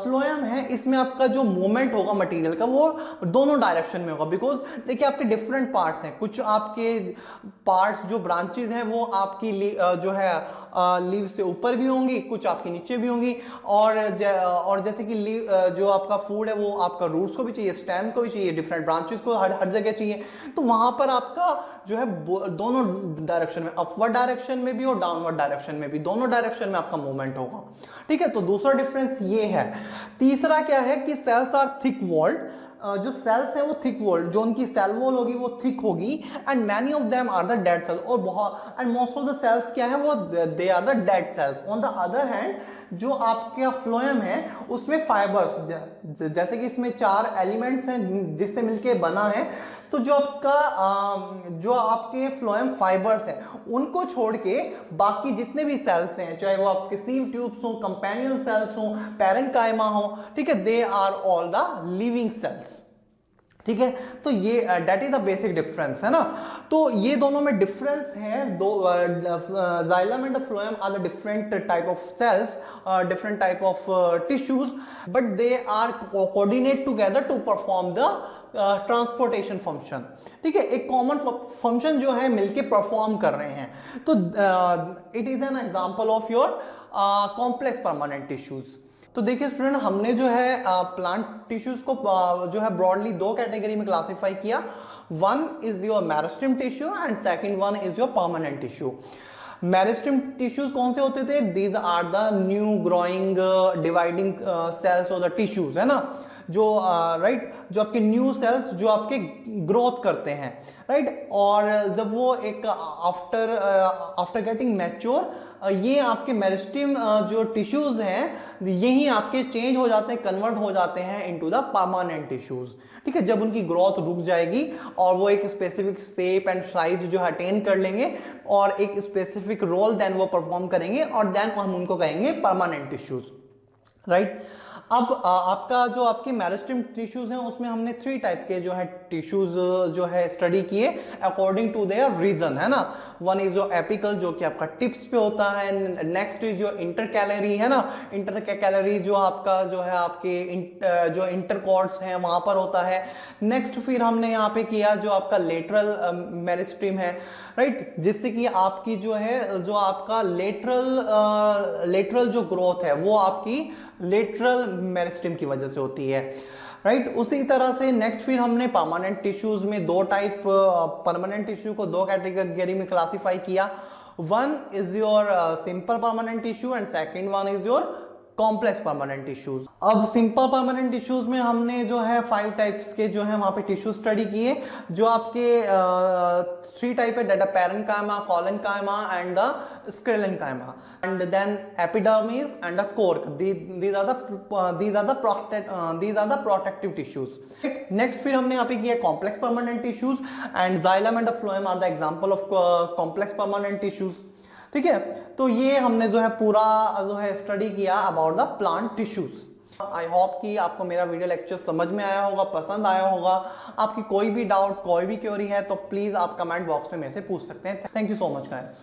फ्लोएम है, इसमें आपका जो मूवमेंट होगा मटेरियल का वो दोनों डायरेक्शन में होगा। बिकॉज देखिए आपके डिफरेंट पार्ट्स हैं, कुछ आपके पार्ट्स जो ब्रांचेज हैं वो आपकी जो है लीव से ऊपर भी होंगी, कुछ आपके नीचे भी होंगी। और जैसे कि लीव जो आपका फूड है वो आपका रूट्स को भी चाहिए, स्टेम को भी चाहिए, डिफरेंट ब्रांचेस को हर जगह चाहिए। तो वहां पर आपका जो है दोनों डायरेक्शन में, अपवर्ड डायरेक्शन में भी और डाउनवर्ड डायरेक्शन में भी, दोनों डायरेक्शन में आपका मूवमेंट होगा, ठीक है। तो दूसरा डिफरेंस ये है। तीसरा क्या है कि सेल्स आर थिक वॉल्ड, जो सेल्स है वो थिक वॉल्ड, जो उनकी सेल वॉल होगी वो थिक होगी। And many of them are the dead cells, और बहुत and most of the cells क्या है वो they are the dead cells. On the other hand जो आपका फ्लोएम है उसमें फाइबर्स, जैसे कि इसमें 4 एलिमेंट्स हैं जिससे मिलके बना है। तो जो आपके फ्लोएम फाइबर्स हैं उनको छोड़ के बाकी जितने भी सेल्स हैं, चाहे वो आपके सीव ट्यूब्स हो, कंपेनियन सेल्स हो, पैरेन्काइमा हो, ठीक है, they are all the living cells, ठीक है। तो ये that is the basic difference, है ना। तो ये दोनों में डिफरेंस है। दो xylem and phloem are the different type of cells, different type of tissues, but they are coordinate together to perform the transportation function, ठीक है। एक कॉमन फंक्शन जो है मिलके परफॉर्म कर रहे हैं। तो it is an example of your complex permanent tissues. तो देखिए स्टूडेंट, हमने जो है प्लांट टिश्यूज को जो है ब्रॉडली 2 कैटेगरी में क्लासिफाई किया। One is your meristem tissue and second one is your permanent tissue. Meristem tissues कौन से होते थे? These are the new growing dividing cells of the tissues, है ना, जो राइट जो आपके न्यू सेल्स जो आपके ग्रोथ करते हैं, राइट। और जब वो एक आफ्टर गेटिंग मैच्योर, ये आपके मेरिस्टेम जो टिश्यूज हैं यही आपके चेंज हो जाते हैं, कन्वर्ट हो जाते हैं इनटू द परमानेंट टिश्यूज, ठीक है। जब उनकी ग्रोथ रुक जाएगी और वो एक स्पेसिफिक शेप एंड साइज जो अटेन कर लेंगे और एक स्पेसिफिक रोल देन वो परफॉर्म करेंगे, और देन हम उनको कहेंगे परमानेंट टिश्यूज, राइट। अब आपका जो आपके मेरिस्टेम टिश्यूज हैं उसमें हमने 3 टाइप के जो है टिश्यूज जो है स्टडी किए अकॉर्डिंग टू देयर रीजन, है ना। वन इज जो एपिकल, जो कि आपका टिप्स पे होता है। नेक्स्ट इज जो इंटरकैलरी, है ना, इंटरकैलरी जो आपका जो है आपके जो इंटरकॉर्ड्स हैं वहां पर होता है। नेक्स्ट फिर हमने यहाँ पे किया जो आपका लेटरल मेरिस्टेम है, राइट, जिससे कि आपकी जो है जो आपका लेटरल जो ग्रोथ है वो आपकी लेटरल मेरिस्टेम की वजह से होती है, राइट। उसी तरह से नेक्स्ट फिर हमने परमानेंट टिश्यूज में 2 टाइप परमानेंट टिश्यू को 2 कैटेगरी में क्लासिफाई किया। One is your simple permanent tissue and second one is your complex permanent tissues. अब सिंपल परमानेंट टिश्यूज में हमने जो है 5 टाइप्स के जो है वहां पे टिश्यू स्टडी किए, जो आपके 3 टाइप है, डेटा parenchyma, collenchyma and the sclerenchyma, and then epidermis and the cork. these are the protective tissues. Next फिर हमने यहाँ पे किया complex permanent tissues, and xylem and the phloem are the example of complex permanent tissues, ठीक है। तो ये हमने जो है पूरा जो है स्टडी किया about the plant tissues. I hope कि आपको मेरा वीडियो लेक्चर समझ में आया होगा, पसंद आया होगा। आपकी कोई भी डाउट, कोई भी क्वेरी है तो प्लीज आप कमेंट बॉक्स में मेरे से पूछ सकते हैं। Thank you so much guys.